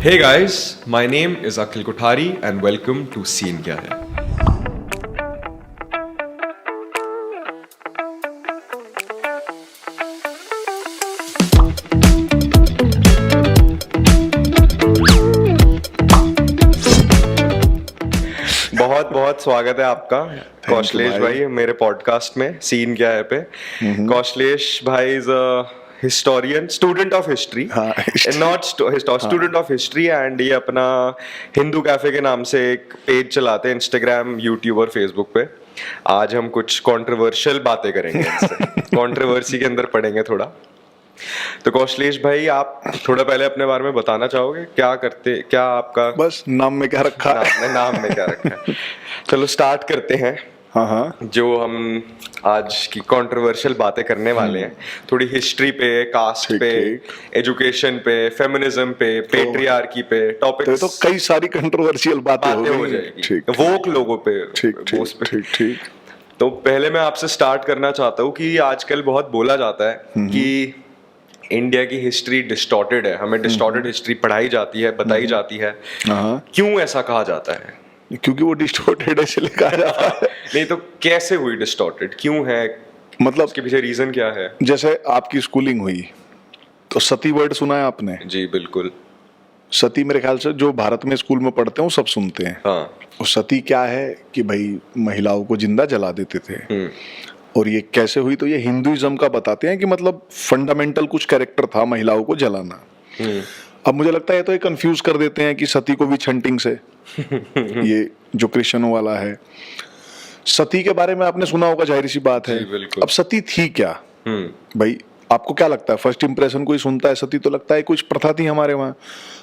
Hey guys, my name is Akhil Kothari and welcome to Scene क्या है। बहुत बहुत स्वागत है आपका कौशलेश भाई मेरे पॉडकास्ट में सीन क्या है पे। कौशलेश भाई is historian, student of history, not student of history, and ये अपना हिंदू कैफे के नाम से एक पेज चलाते हैं इंस्टाग्राम, यूट्यूब और फेसबुक पे। आज हम कुछ कंट्रोवर्शियल बातें करेंगे, कंट्रोवर्सी के अंदर पढ़ेंगे थोड़ा। तो कौशलेश भाई, आप थोड़ा पहले अपने बारे में बताना चाहोगे, क्या करते, क्या आपका बस नाम में क्या रखा है? नाम में क्या रखा है? चलो स्टार्ट करते हैं। हाँ, जो हम आज की कंट्रोवर्शियल बातें करने वाले हैं, थोड़ी हिस्ट्री पे, कास्ट पे, एजुकेशन पे, फेमिनिज्म पे, पेट्रियार्की पे टॉपिक्स। तो कई सारी कंट्रोवर्शियल बातें हो जाएगी, वोक लोगों पे, ठीक। तो पहले मैं आपसे स्टार्ट करना चाहता हूँ कि आजकल बहुत बोला जाता है कि इंडिया की हिस्ट्री डिस्टॉर्टेड है, हमें डिस्टॉर्टेड हिस्ट्री पढ़ाई जाती है, बताई जाती है। क्यों ऐसा कहा जाता है? क्योंकि वो डिस्टॉर्टेड है इसलिए कहा जाता है। नहीं तो कैसे हुई डिस्टॉर्टेड, क्यों है, मतलब उसके पीछे रीजन क्या है? जैसे आपकी स्कूलिंग हुई तो सती वर्ड सुना है आपने? जी बिल्कुल। सती मेरे ख्याल से जो भारत में स्कूल में पढ़ते हैं वो सब सुनते हैं। हाँ। और सती क्या है कि भाई महिलाओं को जिंदा जला देते थे। और ये कैसे हुई, तो ये हिंदुइज्म का बताते हैं कि मतलब फंडामेंटल कुछ कैरेक्टर था महिलाओं को जलाना। अब मुझे लगता है तो ये कंफ्यूज कर देते हैं कि सती को भी छंटिंग से ये जो क्रिश्चियनों वाला है। सती के बारे में आपने सुना होगा, जाहिर सी बात है। अब सती थी क्या भाई? आपको क्या लगता है? फर्स्ट इंप्रेशन कोई सुनता है सती तो लगता है कुछ प्रथा थी हमारे वहां।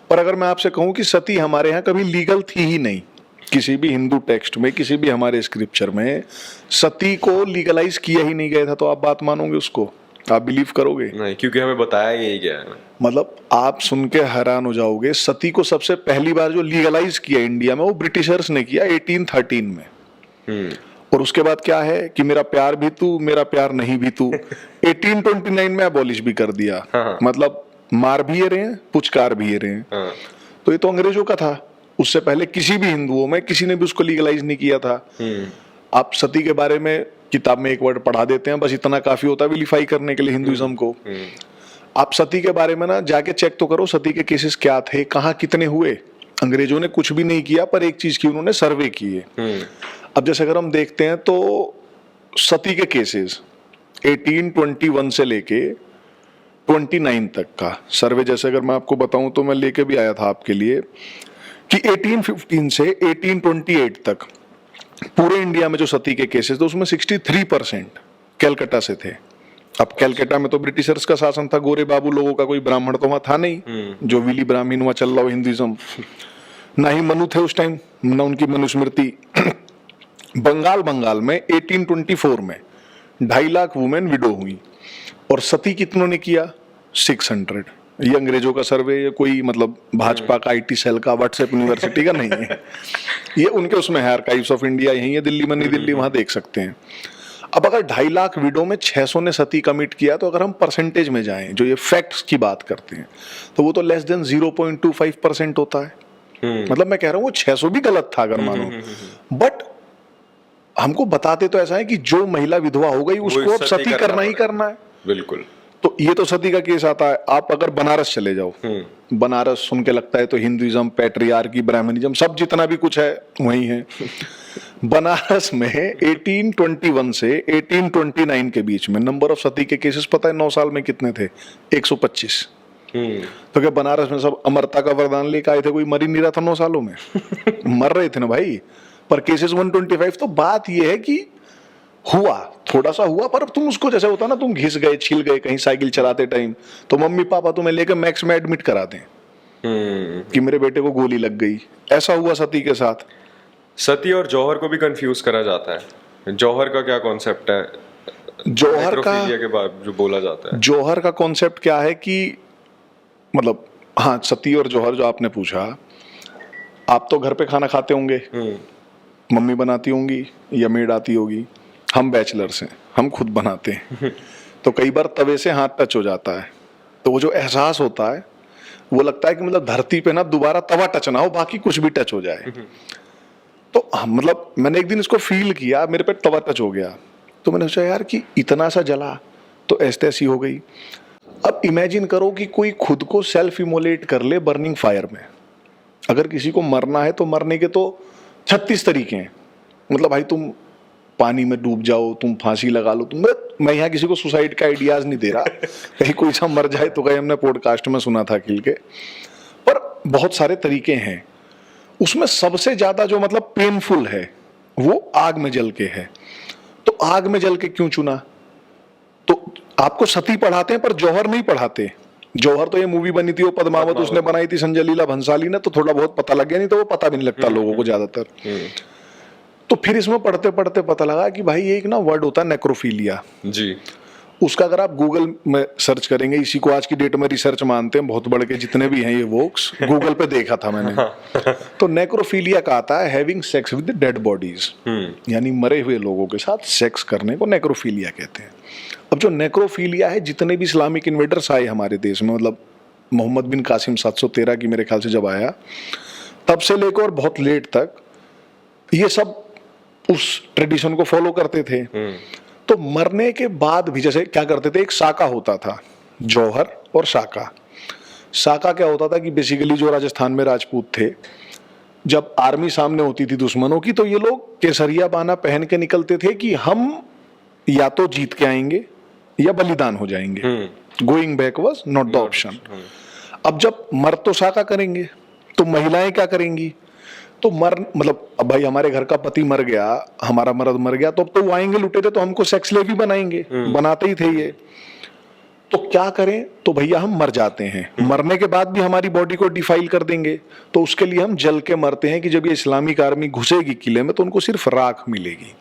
पर अगर मैं आपसे कहूं कि सती हमारे यहाँ कभी लीगल थी ही नहीं, किसी भी हिंदू टेक्स्ट में, किसी भी हमारे स्क्रिप्चर में सती को लीगलाइज किया ही नहीं गया था, तो आप बात मानोगे उसको? आप बिलीव करोगे? नहीं, क्योंकि हमें बताया यही गया है। मतलब आप सुन के हैरान हो जाओगे, सती को सबसे पहली बार जो लीगलाइज किया इंडिया में वो ब्रिटिशर्स ने किया 1813 में। और उसके बाद क्या है कि मेरा प्यार भी तू, मेरा प्यार नहीं भी तू 1829 में अबॉलिश भी कर दिया। मतलब मार भी ये रहे हैं, पुचकार भी ये रहे हैं। तो ये तो अंग्रेजों का था। उससे पहले किसी भी हिंदुओं में किसी ने भी उसको लीगलाइज नहीं किया था। आप सती के बारे में किताब में एक वर्ड पढ़ा देते हैं, बस इतना काफी होता है विलीफाई करने के लिए हिंदुइज्म को। आप सती के बारे में ना जाके चेक तो करो, सती के केसेस क्या थे, कहाँ कितने हुए। अंग्रेजों ने कुछ भी नहीं किया, पर एक चीज की उन्होंने सर्वे किए। अब जैसे अगर हम देखते हैं तो सती के केसेस 1821 से लेके 29 तक का सर्वे, जैसे अगर मैं आपको बताऊं तो मैं लेके भी आया था आपके लिए कि 1815 से 1828 तक पूरे इंडिया में जो सती के केसेस थे उसमें 63% कैलकाटा से थे। अब कैलकाटा में तो ब्रिटिशर्स का शासन था, गोरे बाबू लोगों का कोई ब्राह्मण तो वहां था नहीं जो विली ब्राह्मण वहां चल रहा हो हिंदुइज्म। ना ही मनु थे उस टाइम, ना उनकी मनुस्मृति। बंगाल में 1824 में 2.5 लाख वुमेन विडो हुई और सती कितनों ने किया? 600। ये अंग्रेजों का सर्वे, ये कोई मतलब भाजपा का IT सेल का, व्हाट्सएप यूनिवर्सिटी का नहीं है। ये उनके उसमें है, आर्काइव्स ऑफ इंडिया यही है दिल्ली में, नई दिल्ली, वहां देख सकते हैं। अब अगर 2.5 लाख विडो में 600 ने सती कमिट किया, तो अगर हम परसेंटेज में जाएं, जो ये फैक्ट्स की बात करते हैं, तो वो तो लेस देन 0.25% होता है। मतलब मैं कह रहा हूँ वो 600 भी गलत था अगर मानो, बट हमको बताते तो ऐसा है कि जो महिला विधवा हो गई उसको अब सती करना ही करना है। बिल्कुल। तो ये तो सती का केस आता है। आप अगर बनारस चले जाओ, बनारस सुन के लगता है तो हिंदुइज्म, पैट्रियार्की, ब्राह्मणिज्म सब जितना भी कुछ है वही है। बनारस में 1821 से 1829 के बीच में नंबर ऑफ सती के केसेस पता है 9 साल में कितने थे? 125। तो क्या बनारस में सब अमरता का वरदान लेकर आए थे? कोई मर ही नहीं रहा था 9 सालों में। मर रहे थे ना भाई, पर केसेस 125। तो बात यह है कि हुआ, थोड़ा सा हुआ, पर तुम उसको जैसे होता ना, तुम घिस गए, छिल गए कहीं साइकिल चलाते टाइम, तो मम्मी पापा तुम्हें लेकर मैक्स में एडमिट करा दें कि मेरे बेटे को गोली लग गई। ऐसा हुआ सती के साथ। सती और जौहर को भी कंफ्यूज करा जाता है। जौहर का क्या कॉन्सेप्ट है? जौहर का के बाद जो बोला जाता है, जौहर का कॉन्सेप्ट क्या है कि मतलब, हाँ, सती और जौहर जो आपने पूछा, आप तो घर पे खाना खाते होंगे, मम्मी बनाती होंगी या मेड आती होगी। हम बैचलर्स हैं, हम खुद बनाते हैं। तो कई बार तवे से हाथ टच हो जाता है, तो वो जो एहसास होता है वो लगता है कि मतलब धरती पे ना दोबारा तवा टच ना हो, बाकी कुछ भी टच हो जाए। तो मतलब मैंने एक दिन इसको फील किया, मेरे पे तवा टच हो गया, तो मैंने सोचा यार कि इतना सा जला तो ऐसी तैसी हो गई। अब इमेजिन करो कि कोई खुद को सेल्फ इमोलेट कर ले बर्निंग फायर में। अगर किसी को मरना है तो मरने के तो 36 तरीके हैं। मतलब भाई तुम पानी में डूब जाओ, तुम फांसी लगा लो, मैं यहाँ किसी को सुसाइड का आइडियाज नहीं दे रहा, कहीं कोई सा मर जाए तो कहीं हमने पॉडकास्ट में सुना था अखिल के, पर बहुत सारे तरीके हैं। उसमें सबसे ज्यादा जो मतलब पेनफुल है वो आग में जल के है। तो आग में जल के क्यों चुना? तो आपको सती पढ़ाते हैं पर जौहर नहीं पढ़ाते। जौहर तो ये मूवी बनी थी, वो पद्मावत उसने बनाई थी संजय लीला भंसाली ने, तो थोड़ा बहुत पता लग गया, नहीं तो वो पता भी नहीं लगता लोगों को ज्यादातर। तो फिर इसमें पढ़ते पढ़ते पता लगा कि भाई एक ना वर्ड होता है नेक्रोफीलिया जी। उसका अगर आप गूगल में सर्च करेंगे, इसी को आज की डेट में रिसर्च मानते हैं बहुत बड़े के जितने भी हैं ये वोक्स, गूगल पे देखा था मैंने। तो नेक्रोफीलिया का आता है having sex with dead bodies, यानी मरे हुए लोगों के साथ सेक्स करने को नेक्रोफीलिया कहते हैं। अब जो नेक्रोफीलिया है, जितने भी इस्लामिक इन्वेडर्स आए हमारे देश में, मतलब मोहम्मद बिन कासिम 713 की मेरे ख्याल से जब आया, तब से लेकर और बहुत लेट तक ये सब उस ट्रेडिशन को फॉलो करते थे। तो मरने के बाद भी जैसे क्या करते थे, एक साका होता था, जौहर और साका। साका क्या होता था कि बेसिकली जो राजस्थान में राजपूत थे, जब आर्मी सामने होती थी दुश्मनों की, तो ये लोग केसरिया बाना पहन के निकलते थे कि हम या तो जीत के आएंगे या बलिदान हो जाएंगे। Going back was not the option. अब जब मर्द तो साका करेंगे, तो महिलाएं क्या करेंगी? तो मतलब अब भाई हमारे घर का पति मर गया, हमारा मर्द मर गया, तो अब तो वो आएंगे लुटेरे, तो हमको सेक्स स्लेव भी बनाएंगे, बनाते ही थे ये। तो क्या करें? तो भैया हम मर जाते हैं, मरने के बाद भी हमारी बॉडी को डिफाइल कर देंगे, तो उसके लिए हम जल के मरते हैं कि जब ये इस्लामिक आर्मी घुसेगी किले में तो उनको सिर्फ राख मिलेगी।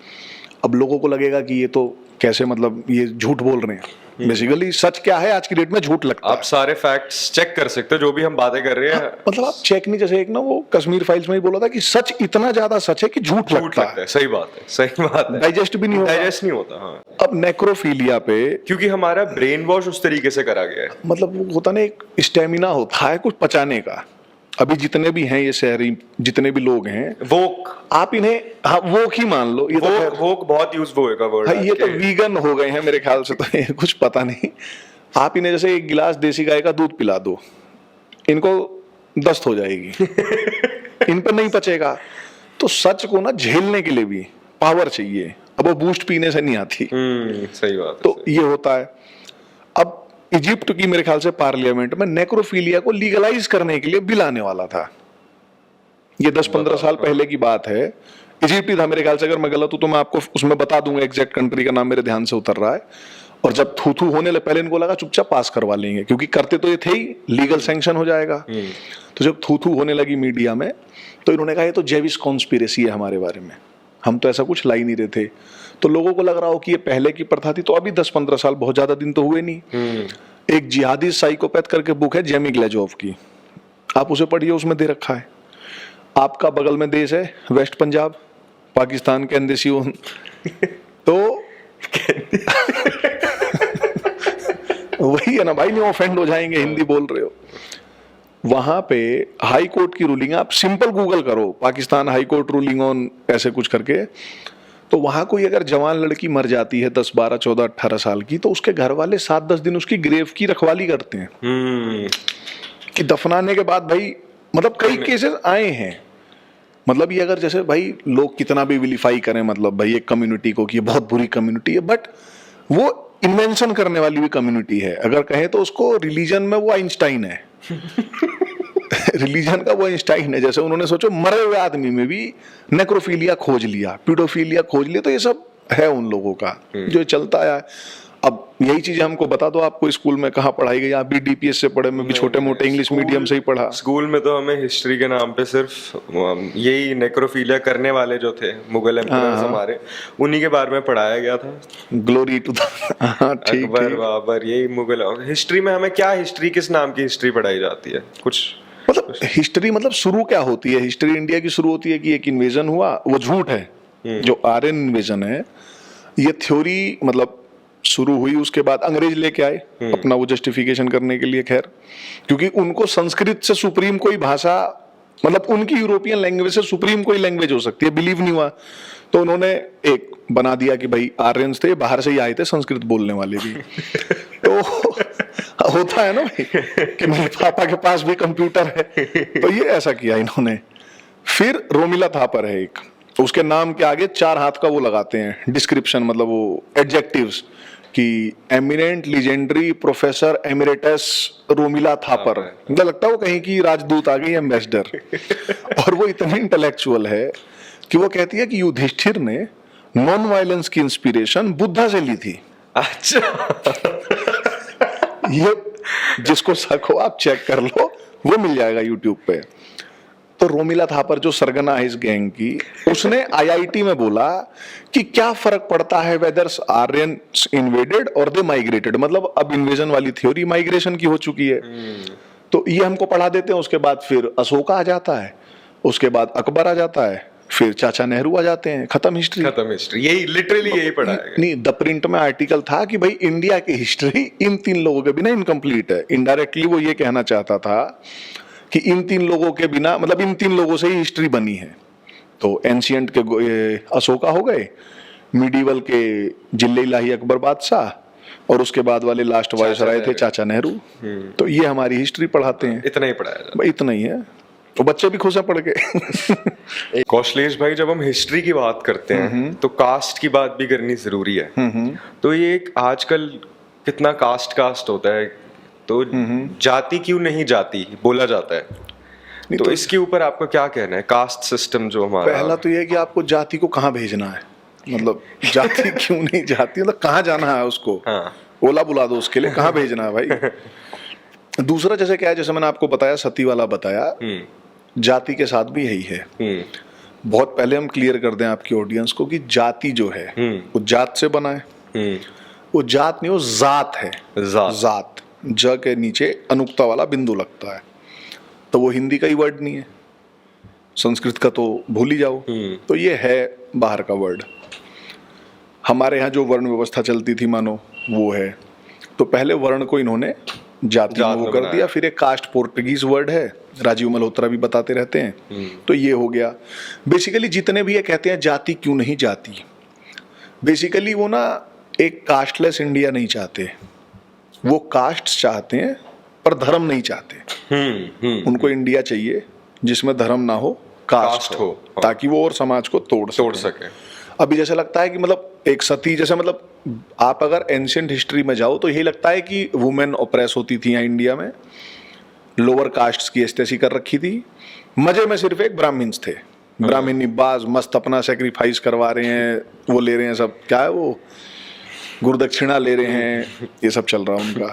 अब लोगों को लगेगा कि ये तो कैसे, मतलब ये झूठ बोल रहे हैं। बेसिकली सच क्या है आज की डेट में? झूठ लगता है। आप सारे फैक्ट्स चेक कर सकते हो जो भी हम बातें कर रहे हैं। मतलब आप चेक नहीं, जैसे एक ना वो कश्मीर फाइल्स में ही बोला था कि सच इतना ज्यादा सच है कि झूठ लगता है। सही बात है, सही बात है। डाइजेस्ट भी नहीं होता, डाइजेस्ट नहीं होता। हाँ। अब नेक्रोफीलिया पे क्योंकि हमारा ब्रेन वॉश उस तरीके से करा गया है, मतलब वो होता ना एक स्टेमिना होता है कुछ पचाने का। अभी जितने भी हैं ये शहरी जितने भी लोग हैं, वोक, आप इन्हें हाँ वोक ही मान लो। ये वोक, वोक बहुत यूज होएगा वर्ड। हाँ, ये तो वीगन हो गए हैं मेरे ख्याल से, तो ये कुछ पता नहीं। आप इन्हें जैसे एक गिलास देसी गाय का दूध पिला दो, इनको दस्त हो जाएगी। इन पर नहीं पचेगा। तो सच को ना झेलने के लिए भी पावर चाहिए, अब वो बूस्ट पीने से नहीं आती। सही बात है। तो ये होता है। अब इजिप्ट की मेरे ख्याल से पार्लियामेंट में नेक्रोफीलिया को लीगलाइज करने के लिए बिल आने वाला था। ये 10-15 साल पहले की बात है। इजिप्ट ही था मेरे ख्याल से, अगर मैं गलत हूं तो मैं आपको उसमें बता दूंगा, एग्जैक्ट कंट्री का नाम मेरे ध्यान से उतर रहा है। और जब थू थू होने पहले इनको लगा चुपचाप पास करवा लेंगे, क्योंकि करते तो ये थे ही, लीगल सैंक्शन हो जाएगा। तो जब थू थू होने लगी मीडिया में, तो इन्होंने कहा ये तो जेविश कॉन्स्पिरेसी है हमारे बारे में, हम तो ऐसा कुछ ला ही नहीं रहे थे। तो लोगों को लग रहा हो कि ये पहले की प्रथा थी। तो अभी 10-15 साल बहुत ज्यादा दिन तो हुए नहीं। एक जिहादी साइकोपैथ करके बुक है जेमी ग्लेजोव की, आप उसे पढ़िए, उसमें दे रखा है आपका बगल में देश है वेस्ट पंजाब, पाकिस्तान के अंदेसी तो वही है ना भाई, नहीं ऑफेंड हो जाएंगे, हिंदी बोल रहे हो। वहां पे हाई कोर्ट की रूलिंग, आप सिंपल गूगल करो Pakistan high court ruling on ऐसे कुछ करके, तो वहां कोई अगर जवान लड़की मर जाती है 10, 12, 14, 18 साल की, तो उसके घर वाले 7-10 दिन उसकी ग्रेव की रखवाली करते हैं कि दफनाने के बाद भाई, मतलब कई केसेस आए हैं। मतलब ये अगर जैसे भाई लोग कितना भी विलिफाई करें, मतलब भाई एक कम्युनिटी को कि ये बहुत बुरी कम्युनिटी है, बट वो इन्वेंशन करने वाली भी कम्युनिटी है। अगर कहें तो उसको रिलीजन में वो आइंस्टाइन है। रिलीजन का वो आइंस्टाइन है। जैसे उन्होंने सोचो मरे हुए आदमी में भी नेक्रोफीलिया खोज लिया, पीडोफीलिया खोज लिया, तो ये सब है उन लोगों का जो चलता आया है। अब यही चीजें हमको बता दो, आपको स्कूल में कहाँ पढ़ाई गई? आप भी डीपीएस से पढ़े, मैं भी छोटे मोटे इंग्लिश मीडियम से ही पढ़ा। स्कूल में तो हमें हिस्ट्री के नाम पे सिर्फ यही नेक्रोफीलिया करने वाले जो थे मुगल एम्परर्स हमारे, उन्हीं के बारे में पढ़ाया गया था। ग्लोरी टू अकबर बाबर, यही मुगल। हिस्ट्री में हमें क्या, हिस्ट्री किस नाम की हिस्ट्री पढ़ाई जाती है? कुछ मतलब हिस्ट्री मतलब शुरू क्या होती है? हिस्ट्री इंडिया की शुरू होती है कि एक इन्वेजन हुआ, वो झूठ है। जो आर्यन इन्वेजन है, ये थ्योरी मतलब शुरू हुई, उसके बाद अंग्रेज लेके आए अपना वो जस्टिफिकेशन करने के लिए, खैर, क्योंकि उनको संस्कृत से सुप्रीम कोई भाषा, मतलब उनकी यूरोपियन लैंग्वेज से सुप्रीम कोई लैंग्वेज हो सकती है, बिलीव नहीं हुआ, तो उन्होंने एक बना दिया कि भाई आर्यंस थे, बाहर से ही आए थे, संस्कृत बोलने वाले भी। तो होता है ना भाई कि मेरे पापा के पास भी कंप्यूटर है, तो ये ऐसा किया इन्होंने। फिर रोमिला थापर है एक, उसके नाम के आगे 4 हाथ का वो लगाते हैं डिस्क्रिप्शन, मतलब वो एडजेक्टिव्स, कि eminent legendary professor emeritus Romila Thapar, मुझे लगता है वो कहीं की राजदूत आ गई, एम्बेसडर। और वो इतनी इंटेलेक्चुअल है कि वो कहती है कि युधिष्ठिर ने नॉन वायलेंस की इंस्पिरेशन बुद्धा से ली थी। अच्छा। ये जिसको शक हो आप चेक कर लो, वो मिल जाएगा यूट्यूब पे। तो रोमिला थापर जो सरगना है इस गैंग की, उसने आईआईटी में बोला कि क्या फर्क पड़ता है वेदर आर्यंस इन्वेडेड और दे माइग्रेटेड, मतलब अब इन्वेजन वाली थ्योरी माइग्रेशन की हो चुकी है, तो ये हमको पढ़ा देते हैं। उसके बाद फिर अशोका आ जाता है, उसके बाद अकबर आ जाता है, फिर चाचा नेहरू आ जाते हैं, खत्म हिस्ट्री। खत्म हिस्ट्री, यही लिटरली यही पढ़ा है। नहीं, द प्रिंट में आर्टिकल था कि भाई इंडिया की हिस्ट्री इन 3 लोगों के बिना इनकम्प्लीट है। इनडायरेक्टली वो ये कहना चाहता था कि इन 3 लोगों के बिना, मतलब इन 3 लोगों से ही हिस्ट्री बनी है। तो एंशियंट के अशोका हो गए, मिडीवल के जिले इलाही अकबर बादशाह, और उसके बाद वाले लास्ट वायसराय थे चाचा नेहरू। तो ये हमारी हिस्ट्री पढ़ाते हैं, इतना ही पढ़ाया भाई, इतना ही है। तो बच्चे भी खुश हैं पढ़ के। कौशलेश भाई, जब हम हिस्ट्री की बात करते हैं तो कास्ट की बात भी करनी जरूरी है। तो ये एक आजकल कितना कास्ट होता है, तो जाति क्यों नहीं जाती बोला जाता है, तो इसके ऊपर आपका क्या कहना है? कास्ट सिस्टम जो हमारा, पहला तो ये है कि आपको जाति को कहाँ भेजना है, मतलब जाति क्यों नहीं जाती, मतलब कहाँ जाना है उसको। हाँ। ओला बुला दो उसके लिए, कहाँ भेजना है भाई। दूसरा जैसे क्या है, जैसे मैंने आपको बताया, सती वाला बताया, जाति के साथ भी यही है। बहुत पहले हम क्लियर कर दें आपकी ऑडियंस को कि जाति जो है वो जात से बना है, वो जात नहीं, वो जात है। जात, ज के नीचे अनुक्ता वाला बिंदु लगता है, तो वो हिंदी का ही वर्ड नहीं है, संस्कृत का तो भूल ही जाओ। तो ये है बाहर का वर्ड। हमारे यहाँ जो वर्ण व्यवस्था चलती थी मानो वो है, तो पहले वर्ण को इन्होंने जाति में वो कर दिया। फिर एक कास्ट पोर्टुगीज वर्ड है, राजीव मल्होत्रा भी बताते रहते हैं, तो ये हो गया। बेसिकली जितने भी ये कहते हैं जाति क्यों नहीं जाती, बेसिकली वो ना एक कास्टलेस इंडिया नहीं चाहते, वो कास्ट चाहते हैं पर धर्म नहीं चाहते। उनको इंडिया चाहिए जिसमें धर्म ना हो, कास्ट हो, ताकि वो और समाज को तोड़ सके। अभी जैसे लगता है कि मतलब एक सती जैसे, मतलब आप अगर एंशिएंट हिस्ट्री में जाओ तो यही लगता है कि वुमेन ऑप्रेस होती थी यहाँ इंडिया में, लोअर कास्ट्स की एस्टेसी कर रखी थी। मजे में सिर्फ एक ब्राह्मण्स थे, ब्राह्मणी बाज मस्त अपना सेक्रीफाइस करवा रहे हैं, वो ले रहे हैं सब, क्या है वो, गुरुदक्षिणा ले रहे हैं, ये सब चल रहा है उनका।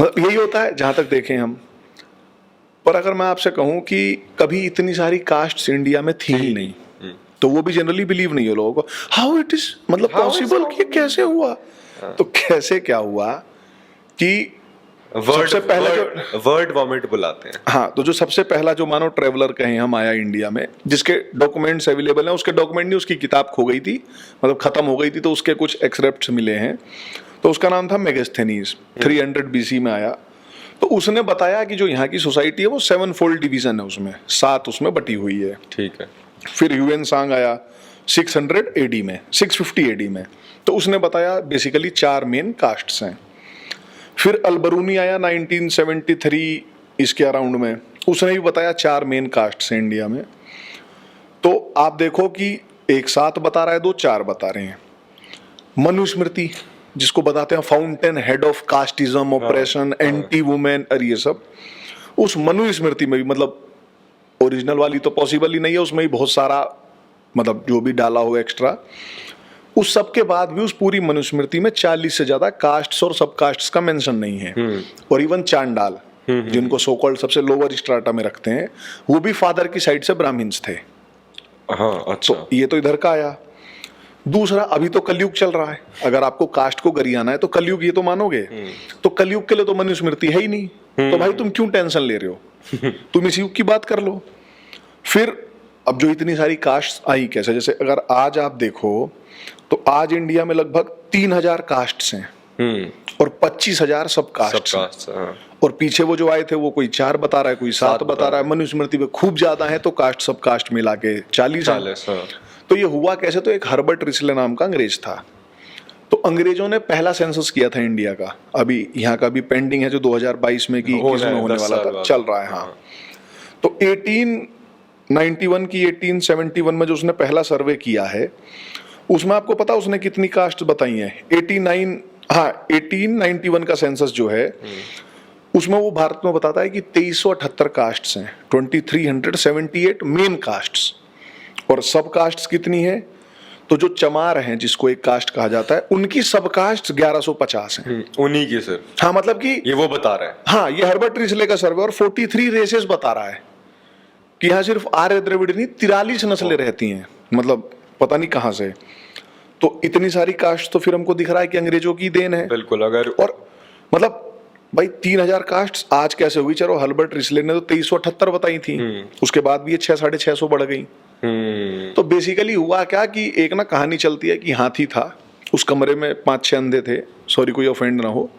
मतलब यही होता है जहां तक देखें हम। पर अगर मैं आपसे कहूं कि कभी इतनी सारी कास्ट्स इंडिया में थी ही नहीं, तो वो भी जनरली बिलीव नहीं है लोगों को। हाउ इट इज, मतलब पॉसिबल कि कैसे हुआ। तो कैसे क्या हुआ कि सबसे पहले जो वर्ड वॉमिट बुलाते हैं। हाँ, तो जो सबसे पहला जो मानो ट्रेवलर कहें हम आया इंडिया में, जिसके डॉक्यूमेंट्स अवेलेबल हैं, उसके डॉक्यूमेंट नहीं, उसकी किताब खो गई थी, मतलब खत्म हो गई थी, तो उसके कुछ एक्सरेप्ट्स मिले हैं। तो उसका नाम था मेगास्थेनीज, 300 BC में आया। तो उसने बताया कि जो यहाँ की सोसाइटी है वो 7 फोल्ड डिवीजन है, उसमें 7 उसमें बटी हुई है। ठीक है। फिर ह्यूएन सांग आया 600 AD में, 650 AD में, तो उसने बताया बेसिकली 4 मेन कास्ट्स हैं। फिर अलबरूनी आया 1973 इसके अराउंड में, उसने भी बताया 4 मेन कास्ट्स हैं इंडिया में। तो आप देखो कि एक 7 बता रहा है, 2 4 बता रहे हैं। मनुस्मृति जिसको बताते हैं fountain head of casteism, operation, anti women, और ये सब, उस मनुस्मृति में भी, मतलब ओरिजिनल वाली तो पॉसिबल ही नहीं है, उसमें भी बहुत सारा मतलब जो भी डाला हो एक्स्ट्रा, उस सब के बाद भी उस पूरी मनुस्मृति में 40 से ज्यादा कास्ट्स और सब कास्ट्स का मेंशन नहीं है। और इवन चांडाल जिनको सो कॉल्ड सबसे लोअर स्ट्राटा में रखते हैं, वो भी फादर की साइड से ब्राह्मण्स थे। हाँ, अच्छा। तो ये तो इधर का आया। दूसरा, अभी तो कलयुग चल रहा है, अगर आपको कास्ट को गरियाना है तो कलयुग, ये तो मानोगे। तो कलयुग के लिए तो मनुस्मृति है ही नहीं, तो भाई तुम क्यों टेंशन ले रहे हो, तुम इस युग की बात कर लो। फिर अब जो इतनी सारी कास्ट आई कैसे, जैसे अगर आज आप देखो तो आज इंडिया में लगभग 3000 कास्ट्स हैं और 25,000 सब कास्ट हैं। और पीछे वो जो आए थे वो कोई 4 बता रहा है, कोई 7 बता रहा है, मनुस्मृति में खूब ज्यादा है तो कास्ट सब कास्ट मिला के 40 हैं। तो ये हुआ कैसे, तो एक हर्बर्ट रिस्ले नाम का अंग्रेज था, तो अंग्रेजों ने पहला सेंसस किया था इंडिया का, अभी यहाँ का भी पेंडिंग है जो 2022 में की होने वाला था, चल रहा है। हाँ, तो 1891 की 1871 में जो उसने पहला सर्वे किया है उसमें आपको पता उसने कितनी कास्ट बताई है? 1891 का सेंसस जो है उसमें वो भारत में बताता है कि 2378 कास्ट्स हैं, 2378 मेन कास्ट्स, और सब कास्ट्स कितनी है? तो जो चमार हैं जिसको एक कास्ट कहा जाता है उनकी सब कास्ट 1150 हैं, उन्हीं की सिर्फ। हाँ, मतलब कि ये वो बता रहा है। हाँ, ये हर्बर्ट रिस्ले का सर्वे, और 43 रेसेस बता रहा है कि यहाँ सिर्फ आर्य द्रविड़ नहीं 43 नस्लें रहती हैं, मतलब पता नहीं कहाँ से। तो इतनी सारी कास्ट तो फिर हमको दिख रहा है कि अंग्रेजों की देन है। बिल्कुल। अगर और मतलब भाई 3000 कास्ट आज कैसे हुई? चलो हर्बर्ट रिस्ले ने तो 2378 बताई थी, उसके बाद भी ये 600-650 बढ़ गई। तो बेसिकली हुआ क्या कि एक ना कहानी चलती है कि हाथी था, उस कमरे में 5-6 अंधे थे, सॉरी कोई ऑफेंड ना हो,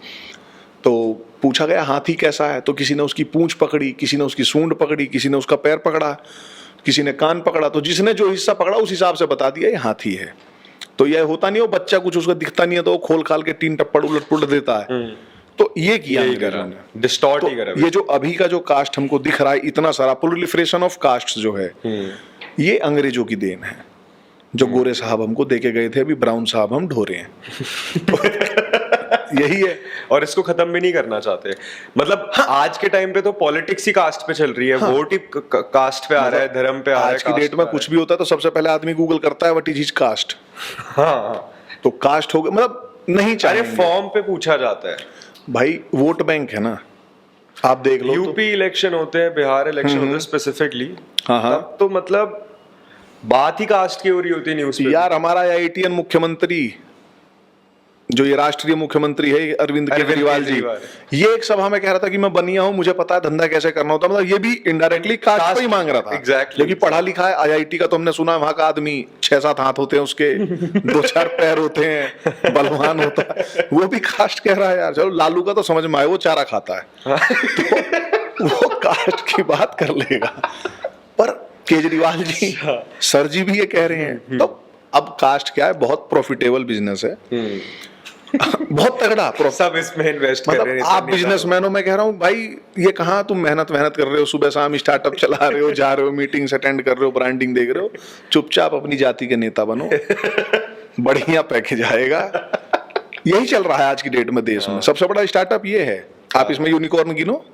तो पूछा गया हाथी कैसा है, तो किसी ने उसकी पूंछ पकड़ी, किसी ने उसकी सूंड पकड़ी, किसी ने उसका पैर पकड़ा, किसी ने कान पकड़ा, तो जिसने जो हिस्सा पकड़ा उस हिसाब से बता दिया ये हाथी है। तो यह होता नहीं, वो बच्चा कुछ उसका दिखता नहीं है तो वो खोल खाल के 3 टप्पड़ उलट पुलट देता है। तो ये किया अंग्रेजों ने, डिस्टॉर्ट ही करा। ये जो अभी का जो कास्ट हमको दिख रहा है, इतना सारा प्रोलिफरेशन ऑफ कास्ट जो है, ये अंग्रेजों की देन है। जो गोरे साहब हमको देके गए थे, अभी ब्राउन साहब हम ढो रहे हैं। यही है, और इसको खत्म भी नहीं करना चाहते। मतलब हाँ, आज के टाइम पे तो पॉलिटिक्स ही कास्ट पे चल रही है। हाँ, वोट ही कास्ट पे आ रहा है, धर्म पे आ रहा है। आज की डेट में कुछ भी होता है तो सबसे पहले आदमी गूगल करता है व्हाट इज कास्ट। हाँ, तो कास्ट हो गया, मतलब नहीं चाहिए, फॉर्म पे पूछा जाता है। भाई वोट बैंक है ना, आप देख लो। यूपी इलेक्शन होते हैं, बिहार इलेक्शन होते हैं स्पेसिफिकली, हाँ, तो मतलब बात ही कास्ट की हो रही होती है न्यूज़ पे। यार हमारा आईआईटीएन मुख्यमंत्री जो ये राष्ट्रीय मुख्यमंत्री है अरविंद केजरीवाल जी, ये एक सभा में कह रहा था कि मैं बनिया हूं, मुझे पता है धंधा कैसे करना होता है। मतलब ये भी इनडायरेक्टली कास्ट पे ही मांग रहा था। एग्जैक्टली। क्योंकि पढ़ा लिखा है, आईआईटी का तो हमने सुना है वहां का आदमी 6-7 हाथ होते हैं उसके, 2-4 पैर होते हैं, बलवान होता है, वो भी कास्ट कह रहा है। यार चलो लालू का तो समझ में आए, वो चारा खाता है तो वो कास्ट की बात कर लेगा, पर केजरीवाल जी सर जी भी ये कह रहे हैं। तो अब कास्ट क्या है, बहुत प्रॉफिटेबल बिजनेस है, बहुत तगड़ा, सब इसमें इन्वेस्ट कर रहे हैं। आप बिजनेसमैनों में कह रहा हूँ भाई, ये कहाँ तुम मेहनत कर रहे हो, सुबह शाम स्टार्टअप चला रहे हो, जा रहे हो मीटिंग्स अटेंड कर रहे हो, ब्रांडिंग देख रहे हो, चुपचाप अपनी जाति के नेता बनो, बढ़िया पैकेज आएगा। यही चल रहा है आज की डेट में देश में। सबसे बड़ा स्टार्टअप ये है, आप इसमें यूनिकॉर्न गिनो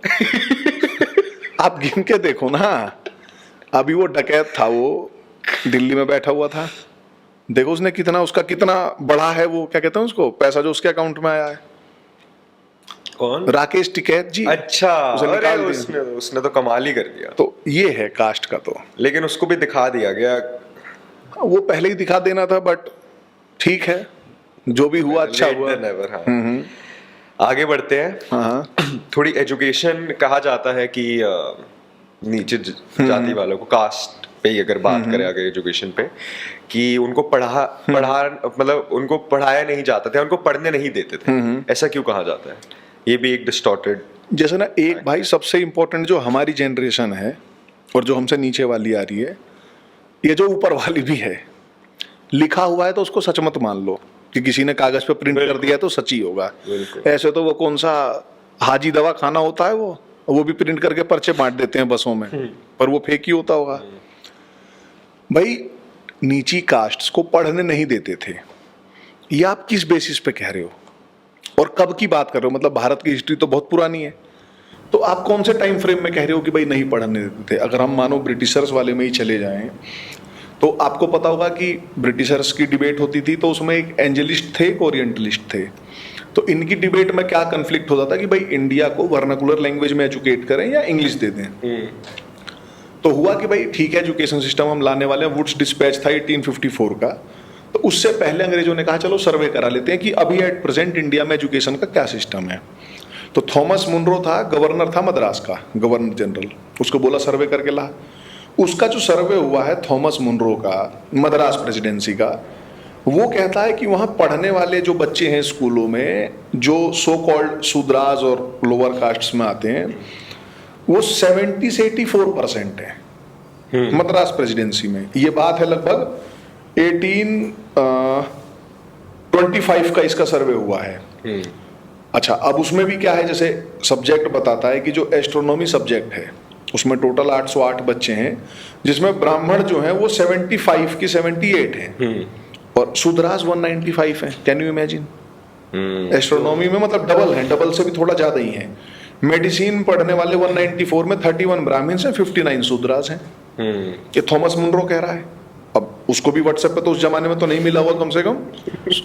आप गिन के देखो ना। अभी वो डकैत था, वो दिल्ली में बैठा हुआ था, देखो उसने कितना, उसका कितना बड़ा है वो, क्या कहते हैं उसको, पैसा जो उसके अकाउंट में आया है। कौन? राकेश टिकैत जी। अच्छा, उसने तो कमाल ही कर दिया। तो ये है कास्ट का। तो लेकिन उसको भी दिखा दिया गया, वो पहले ही दिखा देना था, बट ठीक है, जो भी हुआ अच्छा हुआ। आगे बढ़ते हैं। हाँ। थोड़ी एजुकेशन, कहा जाता है कि नीचे जाति वालों को, कास्ट पे ही अगर बात करें आगे एजुकेशन पे, कि उनको मतलब उनको पढ़ाया नहीं जाता था, उनको पढ़ने नहीं देते थे। ऐसा क्यों कहा जाता है? ये भी एक डिस्टॉर्टेड, जैसे ना, एक भाई सबसे इंपॉर्टेंट जो हमारी जनरेशन है और जो हमसे नीचे वाली आ रही है, ये जो ऊपर वाली भी है, लिखा हुआ है तो उसको सच मत मान लो कि किसी ने कागज पे प्रिंट कर दिया तो सच ही होगा। ऐसे तो वो कौन सा हाजी दवा खाना होता है, वो भी प्रिंट करके पर्चे बांट देते हैं बसों में, पर वो फेक ही होता होगा। भाई नीची कास्ट्स को पढ़ने नहीं देते थे, ये आप किस बेसिस पे कह रहे हो और कब की बात कर रहे हो? मतलब भारत की हिस्ट्री तो बहुत पुरानी है, तो आप कौन से टाइम फ्रेम में कह रहे हो कि भाई नहीं पढ़ने देते थे? अगर हम मानो ब्रिटिशर्स वाले में ही चले जाएं, तो आपको पता होगा कि ब्रिटिशर्स की डिबेट होती थी तो उसमें एक एंजलिस्ट थे, एक ओरिएंटलिस्ट थे। तो इनकी डिबेट में क्या कन्फ्लिक्ट होता था कि भाई इंडिया को वर्नाकुलर लैंग्वेज में एजुकेट करें या इंग्लिश दे दें। तो हुआ कि भाई ठीक है, एजुकेशन सिस्टम हम लाने वाले हैं। वुड्स डिस्पैच था 1854 का, तो उससे पहले अंग्रेजों ने कहा चलो सर्वे करा लेते हैं कि अभी एट प्रेजेंट इंडिया में एजुकेशन का क्या सिस्टम है। तो थॉमस मुनरो था, गवर्नर था मद्रास का, गवर्नर जनरल, उसको बोला सर्वे करके ला। उसका जो सर्वे हुआ है थॉमस मुनरो का, मद्रास प्रेसिडेंसी का, वो कहता है कि वहाँ पढ़ने वाले जो बच्चे हैं स्कूलों में, जो सो कॉल्ड शूद्रास और लोअर कास्ट्स में आते हैं, वो 70 से 84% है मद्रास प्रेसिडेंसी में। ये बात है लगभग 1825 का इसका सर्वे हुआ है। अच्छा, अब उसमें भी क्या है, जैसे सब्जेक्ट बताता है कि जो एस्ट्रोनॉमी सब्जेक्ट है उसमें टोटल 808 बच्चे हैं, जिसमें ब्राह्मण जो हैं वो 75 की 78 हैं और शूद्रास 195 हैं। Can you imagine? एस्ट्रोनॉमी में मतलब डबल है, डबल से भी थोड़ा ज्यादा ही है। मेडिसिन पढ़ने वाले 194 में 31 ब्राह्मण्स हैं, 59 शूद्रास हैं। ये थॉमस मुनरो कह रहा है। अब उसको भी व्हाट्सएप पे तो उस जमाने में तो नहीं मिला हुआ, कम से कम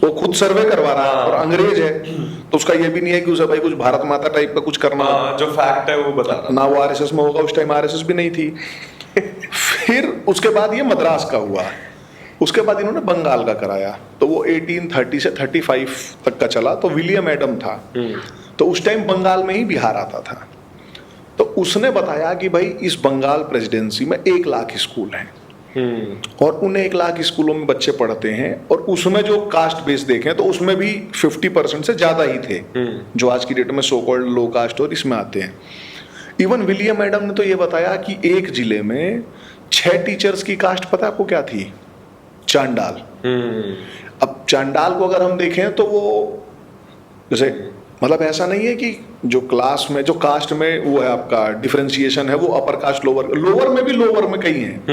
वो खुद सर्वे करवा रहा है और अंग्रेज है, तो उसका ये भी नहीं है कि उसे भाई कुछ भारत माता टाइप का कुछ करना, जो फैक्ट है वो बता रहा ना। वो आरएसएस में होगा, उस टाइम आरएसएस भी नहीं थी। फिर उसके बाद ये मद्रास का हुआ, उसके बाद इन्होंने बंगाल का कराया, तो वो 1830 से 35 तक का चला। तो विलियम एडम था, तो उस टाइम बंगाल में ही बिहार आता था। तो उसने बताया कि भाई इस बंगाल प्रेसिडेंसी में 1 लाख स्कूल हैं और उन 1 लाख स्कूलों में बच्चे पढ़ते हैं, और उसमें जो कास्ट बेस देखें तो उसमें भी 50% से ज्यादा ही थे जो आज की डेट में सो कॉल्ड लो कास्ट और इसमें आते हैं। इवन विलियम एडम ने तो ये बताया कि एक जिले में 6 टीचर्स की कास्ट पता है आपको क्या थी? चांडाल। अब चांडाल को अगर हम देखें तो वो जैसे मतलब ऐसा नहीं है कि जो क्लास में जो कास्ट में वो है आपका डिफरेंशिएशन है, वो अपर कास्ट लोअर में भी लोअर में कई हैं।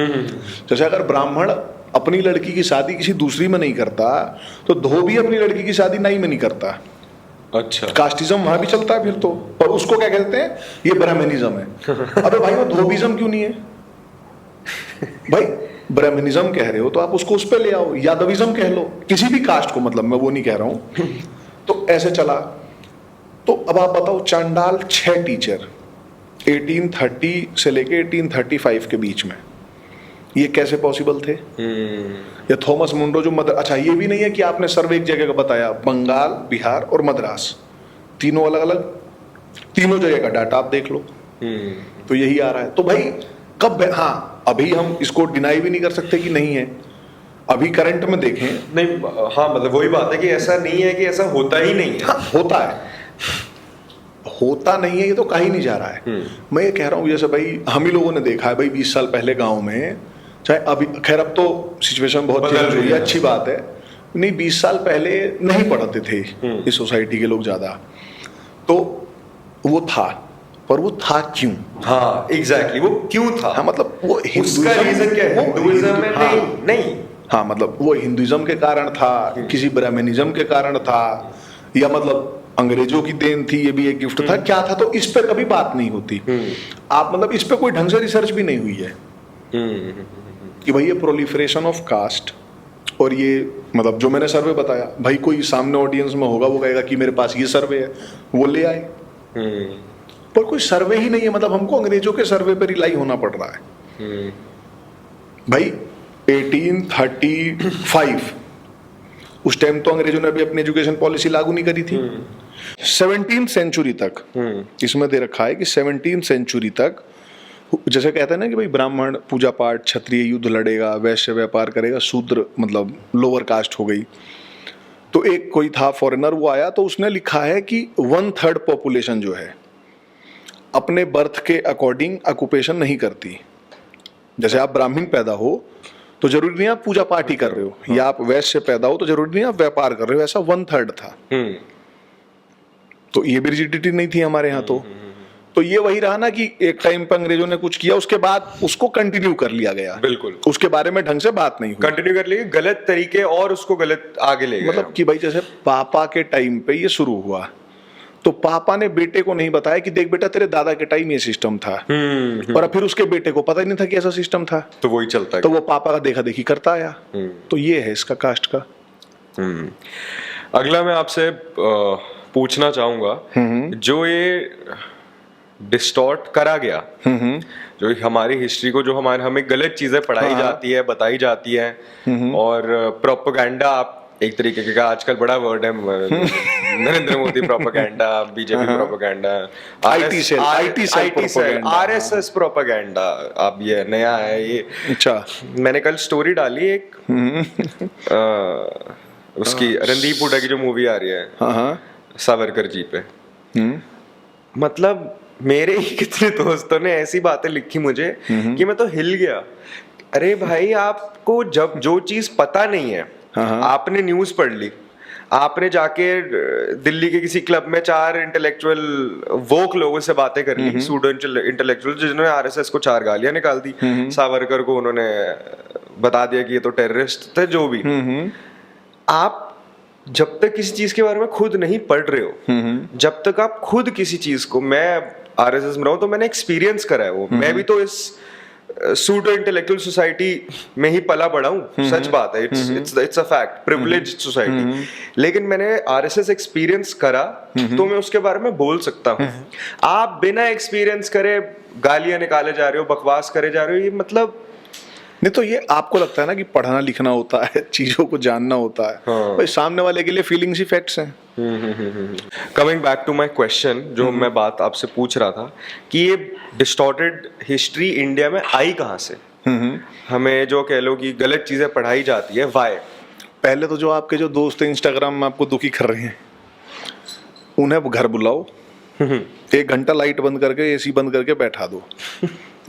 जैसे अगर ब्राह्मण अपनी लड़की की शादी किसी दूसरी में नहीं करता, तो धोबी अपनी लड़की की शादी नाई में नहीं करता। अच्छा, कास्टिज्म वहां भी चलता है फिर तो। और उसको क्या कहते हैं? ये ब्राह्मणिज्म है। अबे भाई वो धोबीज्म क्यों नहीं है? भाई ब्राह्मणिज्म कह रहे हो तो आप उसको उस पे ले आओ, यादविज्म कह लो, किसी भी कास्ट को, मतलब मैं वो नहीं कह रहा हूं। तो ऐसे चला। तो अब आप बताओ, चांडाल 6 टीचर 1830 से लेके 1835 के बीच में, ये कैसे पॉसिबल थे? ये थॉमस मुनरो जो अच्छा, ये भी नहीं है कि आपने सर्वे एक जगह का बताया, बंगाल, बिहार और मद्रास, तीनों अलग अलग, तीनों जगह का डाटा आप देख लो, तो यही आ रहा है। तो भाई कब, हाँ अभी हम इसको डिनाई भी नहीं कर सकते कि नहीं है, अभी करंट में देखें नहीं। हाँ, मतलब वही बात है कि ऐसा नहीं है कि ऐसा होता ही नहीं है। हाँ, होता है, होता नहीं है, ये तो कहीं नहीं जा रहा है। मैं ये कह रहा हूँ, जैसे भाई हम ही लोगों ने देखा है भाई 20 साल पहले गांव में, चाहे अभी खैर अब तो सिचुएशन बहुत चेंज हुई है, अच्छी बात है, नहीं 20 साल पहले नहीं पढ़ते थे इस सोसाइटी के लोग ज्यादा, तो वो था, पर वो था क्यों? हाँ एग्जैक्टली, वो क्यों था? हाँ मतलब वो उसका रीजन क्या है? हिंदुइज्म में नहीं। हाँ मतलब वो हिंदुइज्म के कारण था, किसी ब्राह्मणिज्म के कारण था, या मतलब अंग्रेजों की देन थी, ये भी एक गिफ्ट था, क्या था? तो इस पे कभी बात नहीं होती। आप मतलब इस पे कोई ढंग से रिसर्च भी नहीं हुई है कि भाई ये प्रोलिफरेशन ऑफ कास्ट, और ये मतलब जो मैंने सर्वे बताया, भाई कोई सामने ऑडियंस में होगा वो कहेगा कि मेरे पास ये सर्वे है, वो ले आए, पर कोई सर्वे ही नहीं है। मतलब हमको अंग्रेजों के सर्वे पे रिलाई होना पड़ रहा है। भाई 1835 उस टाइम तो अंग्रेजों ने अभी अपनी एजुकेशन पॉलिसी लागू नहीं करी थी। 17th सेंचुरी तक इसमें दे रखा है कि 17th सेंचुरी तक, जैसे कहते हैं ना कि भाई ब्राह्मण पूजा पाठ, क्षत्रिय युद्ध लड़ेगा, वैश्य व्यापार करेगा, शूद्र मतलब लोअर कास्ट हो गई। तो एक कोई था फॉरेनर, वो आया तो उसने लिखा है कि 1/3 पॉपुलेशन जो है अपने बर्थ के अकॉर्डिंग ऑक्यूपेशन नहीं करती। जैसे आप ब्राह्मण पैदा हो तो जरूरी नहीं आप पूजा पाठ ही कर रहे हो, या आप वैश्य पैदा हो तो जरूरी नहीं आप व्यापार कर रहे हो, ऐसा 1/3 था। तो ये भी रिजिडिटी नहीं थी हमारे यहाँ। तो ये वही रहा ना कि एक टाइम पर अंग्रेजों ने कुछ किया, उसके बाद उसको कंटिन्यू कर लिया गया। बिल्कुल, उसके बारे में ढंग से बात नहीं हुई, कंटिन्यू कर लिया गलत तरीके और उसको गलत आगे ले गए। मतलब कि भाई जैसे पापा के टाइम पे ये शुरू हुआ, तो पापा ने बेटे को नहीं बताया कि देख बेटा तेरे दादा के टाइम ये सिस्टम था, और फिर उसके बेटे को पता ही नहीं था कि ऐसा सिस्टम था, तो वही चलता है, तो वो पापा का देखा देखी करता आया। तो ये है इसका कास्ट का। अगला मैं आपसे पूछना चाहूंगा, जो ये डिस्टॉर्ट करा गया, जो हमारी हिस्ट्री को, जो हमें गलत चीजें पढ़ाई जाती है, बताई जाती है, और प्रोपेगेंडा आप एक तरीके का आजकल बड़ा वर्ड है Narendra Modi propaganda, BJP propaganda, IT cell propaganda, RSS propaganda, अब ये नया है ये। अच्छा, मैंने कल स्टोरी डाली एक उसकी रणदीप हुड्डा की जो मूवी आ रही है, हाँ, सावरकर जी पे। मतलब मेरे ही कितने दोस्तों ने ऐसी बातें लिखी मुझे कि मैं तो हिल गया। अरे भाई, आपको जब जो चीज पता नहीं है, आपने न्यूज पढ़ ली, आपने जाके दिल्ली के किसी क्लब में 4 इंटेलेक्चुअल वोक लोगों से बातें कर ली, सूडो इंटेलेक्चुअल, जिन्होंने आरएसएस को 4 गालियां निकाल दी, सावरकर को उन्होंने बता दिया कि ये तो टेररिस्ट थे, जो भी। आप जब तक किसी चीज के बारे में खुद नहीं पढ़ रहे हो, जब तक आप खुद किसी चीज को, मैं आरएसएस में रहा हूं तो मैंने एक्सपीरियंस करा है वो, मैं भी तो इस सूडो इंटेलेक्चुअल सोसाइटी में ही पला बड़ा हूँ, सच बात है, it's a fact, privileged society. लेकिन मैंने आरएसएस एक्सपीरियंस करा तो मैं उसके बारे में बोल सकता हूँ। आप बिना एक्सपीरियंस करे गालियां निकाले जा रहे हो, बकवास करे जा रहे हो, ये मतलब नहीं तो ये आपको लगता है ना कि पढ़ना लिखना होता है, चीजों को जानना होता है, भाई सामने वाले के लिए फीलिंग्स ही फैक्ट्स हैं। Coming back to my question, जो मैं बात आपसे पूछ रहा था कि ये डिस्टॉर्टेड हिस्ट्री इंडिया में आई कहाँ से? हमें जो कह लो कि गलत चीजें पढ़ाई जाती है, वाई? पहले तो जो आपके जो दोस्त हैं इंस्टाग्राम में आपको दुखी कर रहे हैं, उन्हें घर बुलाओ, 1 घंटा लाइट बंद करके एसी बंद करके बैठा दो,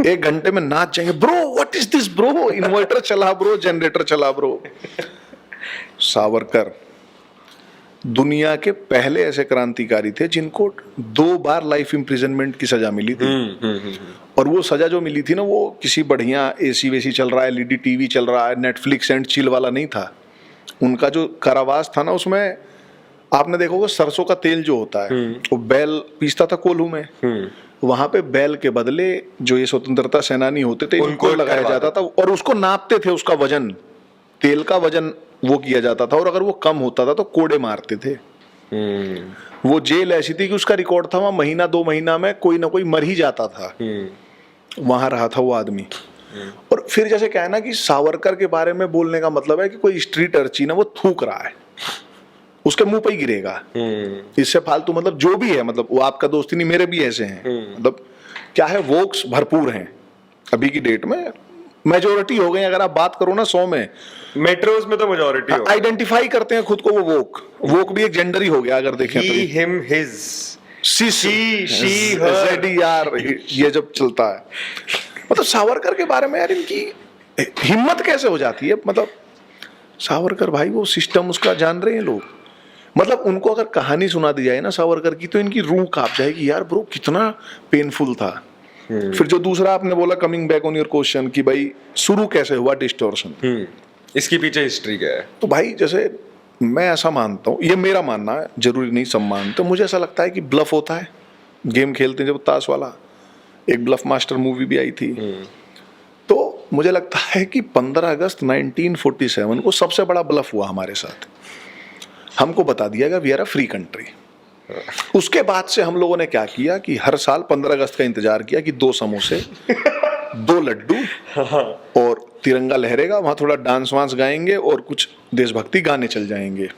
1 घंटे में नाच जाएंगे, bro what is this bro, inverter चला ब्रो, जनरेटर चला ब्रो। सावरकर दुनिया के पहले ऐसे क्रांतिकारी थे जिनको 2 बार लाइफ इम्प्रिजनमेंट की सजा मिली थी। और वो सजा जो मिली थी ना, वो किसी बढ़िया एसी वेसी चल रहा है, एलईडी टीवी चल रहा है, नेटफ्लिक्स एंड चिल वाला नहीं था। उनका जो कारावास था ना, उसमें आपने देखोगे सरसों का तेल जो होता है वो बैल पीसता था कोल्हू में, वहां पे बैल के बदले जो ये स्वतंत्रता सेनानी होते थे उनको लगाया जाता था, और उसको नापते थे, उसका वजन, तेल का वजन वो किया जाता था, और अगर वो कम होता था तो कोड़े मारते थे। वो जेल ऐसी थी कि उसका रिकॉर्ड था, वहां महीना 2 महीना में कोई ना कोई मर ही जाता था, वहां रहा था वो आदमी। और फिर जैसे क्या है ना कि सावरकर के बारे में बोलने का मतलब है कि कोई स्ट्रीट अर्ची ना वो थूक रहा है, उसके मुंह पे ही गिरेगा। इससे फालतू मतलब जो भी है, मतलब वो आपका दोस्त ही नहीं, मेरे भी ऐसे हैं, मतलब क्या है, वोक्स भरपूर हैं अभी की डेट में, मेजोरिटी हो गए। अगर आप बात करो ना 100 में, मेट्रोज में तो मेजोरिटी हो, आइडेंटिफाई करते हैं खुद को वो वोक भी एक जेंडर ही हो गया अगर देखें तो। हिम हिज शी हर, यार ये जब चलता है, मतलब सावरकर के बारे में यार इनकी हिम्मत कैसे हो जाती है। मतलब सावरकर भाई वो सिस्टम उसका जान रहे हैं लोग, मतलब उनको अगर कहानी सुना दी जाए ना सावरकर की तो इनकी रूह कांप जाएगी यार, ब्रो कितना पेनफुल था। फिर जो दूसरा आपने बोला, coming back on your question, कि भाई शुरू कैसे हुआ डिस्टॉर्शन, इसके पीछे हिस्ट्री क्या है? तो भाई जैसे मैं ऐसा मानता हूँ, ये मेरा मानना है, जरूरी नहीं सब मानते, मुझे ऐसा लगता है कि ब्लफ होता है, गेम खेलते हैं जब ताश वाला, एक ब्लफ मास्टर मूवी भी आई थी, तो मुझे लगता है कि 15 अगस्त 1947 को सबसे बड़ा ब्लफ हुआ हमारे साथ। हमको बता दिया गया we are a free country. उसके बाद से हम लोगों ने क्या किया कि हर साल 15 अगस्त का इंतजार किया कि 2 समोसे 2 लड्डू और तिरंगा लहरेगा, वहां थोड़ा डांस वांस गाएंगे और कुछ देशभक्ति गाने चल जाएंगे।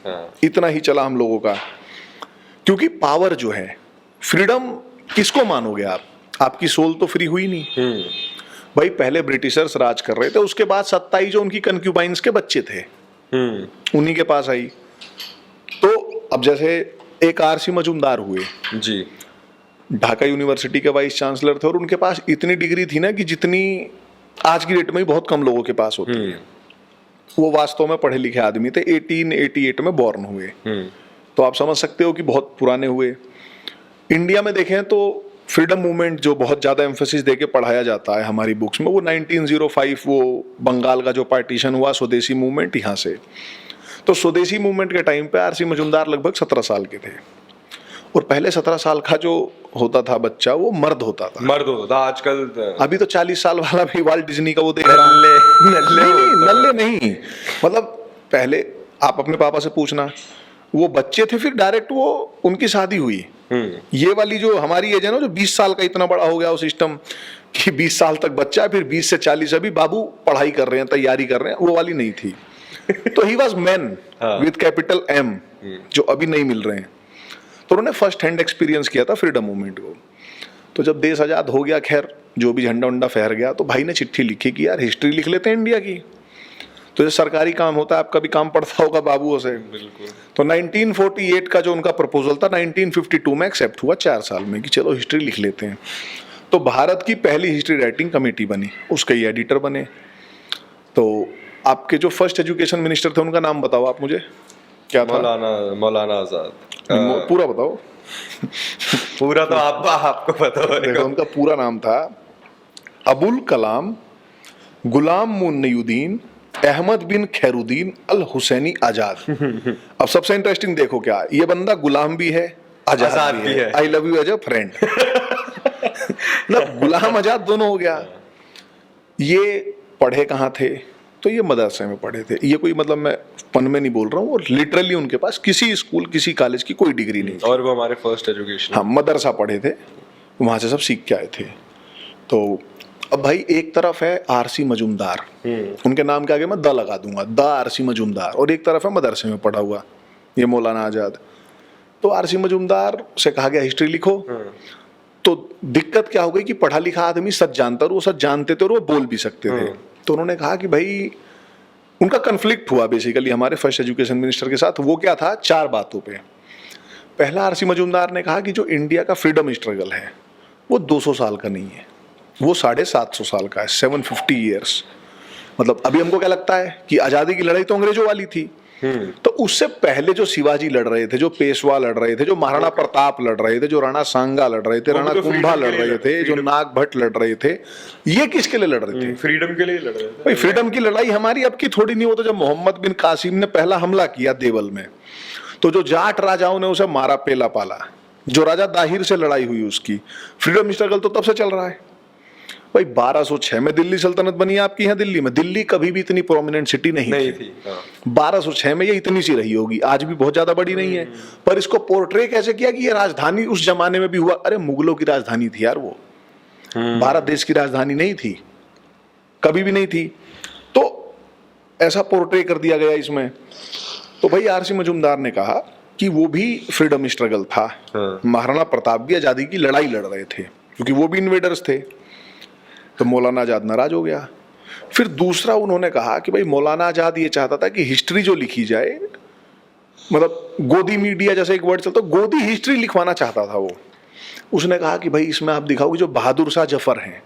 इतना ही चला हम लोगों का, क्योंकि पावर जो है, फ्रीडम किसको मानोगे आप, आपकी सोल तो फ्री हुई नहीं। भाई पहले ब्रिटिशर्स राज कर रहे थे, उसके बाद 27 जो उनकी कंक्यूबाइंस के बच्चे थे उन्हीं के पास आई। तो अब जैसे एक आरसी मजूमदार हुए जी, ढाका यूनिवर्सिटी के वाइस चांसलर थे, और उनके पास इतनी डिग्री थी ना कि जितनी आज की डेट में बहुत कम लोगों के पास होती है। वो वास्तव में पढ़े लिखे आदमी थे, 1888 में बॉर्न हुए, तो आप समझ सकते हो कि बहुत पुराने हुए। इंडिया में देखें तो फ्रीडम मूवमेंट जो बहुत ज़्यादा एम्फेसिस देके पढ़ाया जाता है हमारी बुक्स में, वो 1905 वो बंगाल का जो पार्टीशन हुआ, स्वदेशी मूवमेंट, यहाँ से। तो स्वदेशी मूवमेंट के टाइम पे आरसी मजूमदार लगभग 17 साल के थे, और पहले 17 साल का जो होता था बच्चा वो मर्द होता था। आजकल अभी तो 40 साल वाला भी वाल्ट डिज्नी का वो देख रहा है। नल्ले नहीं, मतलब पहले आप अपने पापा से पूछना, वो बच्चे थे, फिर डायरेक्ट वो उनकी शादी हुई। ये वाली जो हमारी एज है ना, जो 20 साल का इतना बड़ा हो गया वो सिस्टम कि 20 साल तक बच्चा है, फिर 20 से 40 अभी बाबू पढ़ाई कर रहे हैं, तैयारी कर रहे हैं, वो वाली नहीं थी। तो he was man with capital M, जो अभी नहीं मिल रहे हैं। तो उन्होंने फर्स्ट हैंड एक्सपीरियंस किया था फ्रीडम मूवमेंट को। तो जब देश आजाद हो गया, खैर जो भी झंडा उंडा फहर गया, तो भाई ने चिट्ठी लिखी कि यार हिस्ट्री लिख लेते हैं इंडिया की। तो ये सरकारी काम होता है, आपका भी काम पड़ता होगा बाबुओं से। बिल्कुल। तो 1948 का जो उनका प्रपोजल था 1952 में एक्सेप्ट हुआ 4 साल में कि चलो हिस्ट्री लिख लेते हैं। तो भारत की पहली हिस्ट्री राइटिंग कमेटी बनी, उसके ही एडिटर बने। तो आपके जो फर्स्ट एजुकेशन मिनिस्टर थे उनका नाम बताओ आप मुझे, क्या था? मौलाना आजाद। पूरा बताओ। पूरा तो आपको पता होगा। देखो उनका पूरा नाम था अबुल कलाम गुलाम मुन्नीउद्दीन अहमद बिन खैरुद्दीन अल हुसैनी आजाद। अब सबसे इंटरेस्टिंग देखो क्या, ये बंदा गुलाम भी है, आजाद भी है। I love you as a friend. ना गुलाम आजाद दोनों हो गया। ये पढ़े कहाँ थे? तो ये मदरसे में पढ़े थे। ये कोई मतलब मैं पन में नहीं बोल रहा हूँ, और लिटरली उनके पास किसी स्कूल किसी कॉलेज की कोई डिग्री नहीं थी। और वो हमारे फर्स्ट एजुकेशन, हाँ, मदरसा पढ़े थे, वहाँ से सब सीख के आए थे। तो अब भाई एक तरफ है आरसी मजूमदार, उनके नाम के आगे मैं द लगा दूंगा, द आरसी मजूमदार, और एक तरफ है मदरसे में पढ़ा हुआ ये मौलाना आजाद। तो आरसी मजूमदार से कहा गया हिस्ट्री लिखो। तो दिक्कत क्या हो गई कि पढ़ा लिखा आदमी सच जानता, और वो सच जानते थे और वो बोल भी सकते थे। तो उन्होंने कहा कि भाई उनका कन्फ्लिक्ट हुआ बेसिकली हमारे फर्स्ट एजुकेशन मिनिस्टर के साथ। वो क्या था, 4 बातों पे। पहला, आरसी मजूमदार ने कहा कि जो इंडिया का फ्रीडम स्ट्रगल है वो 200 साल का नहीं है, वो 750 साल का है, 750 ईयर्स। मतलब अभी हमको क्या लगता है कि आज़ादी की लड़ाई तो अंग्रेजों वाली थी, तो उससे पहले जो शिवाजी लड़ रहे थे, जो पेशवा लड़ रहे थे, जो महाराणा प्रताप लड़ रहे थे, जो राणा सांगा लड़ रहे थे, राणा कुंभा लड़ रहे थे, जो नाग भट्ट लड़ रहे थे, ये किसके लिए लड़ रहे थे? फ्रीडम के लिए लड़ रहे थे। भाई फ्रीडम की लड़ाई हमारी अब की थोड़ी नहीं। हो तो जब मोहम्मद बिन कासिम ने पहला हमला किया देवल में, तो जो जाट राजाओं ने उसे मारा पेला पाला, जो राजा दाहिर से लड़ाई हुई उसकी, फ्रीडम स्ट्रगल तो तब से चल रहा है। भाई 1206 में दिल्ली सल्तनत बनी आपकी यहाँ दिल्ली में। दिल्ली कभी भी इतनी प्रोमिनेंट सिटी नहीं थी। 1206 में ये इतनी सी रही होगी, आज भी बहुत ज्यादा बड़ी नहीं है। पर इसको पोर्ट्रे कैसे किया कि ये राजधानी उस जमाने में भी हुआ। अरे मुगलों की राजधानी थी यार वो, भारत देश की राजधानी नहीं थी, कभी भी नहीं थी। तो ऐसा पोर्ट्रे कर दिया गया इसमें। तो भाई आरसी मजूमदार ने कहा कि वो भी फ्रीडम स्ट्रगल था। महाराणा प्रताप भी आजादी की लड़ाई लड़ रहे थे, क्योंकि वो भी इन्वेडर्स थे। तो मौलाना आजाद नाराज हो गया। फिर दूसरा उन्होंने कहा कि भाई मौलाना आजाद ये चाहता था कि हिस्ट्री जो लिखी जाए, मतलब गोदी मीडिया जैसे एक वर्ड चलता, गोदी हिस्ट्री लिखवाना चाहता था वो। उसने कहा कि भाई इसमें आप दिखाओ कि जो बहादुर शाह जफर हैं,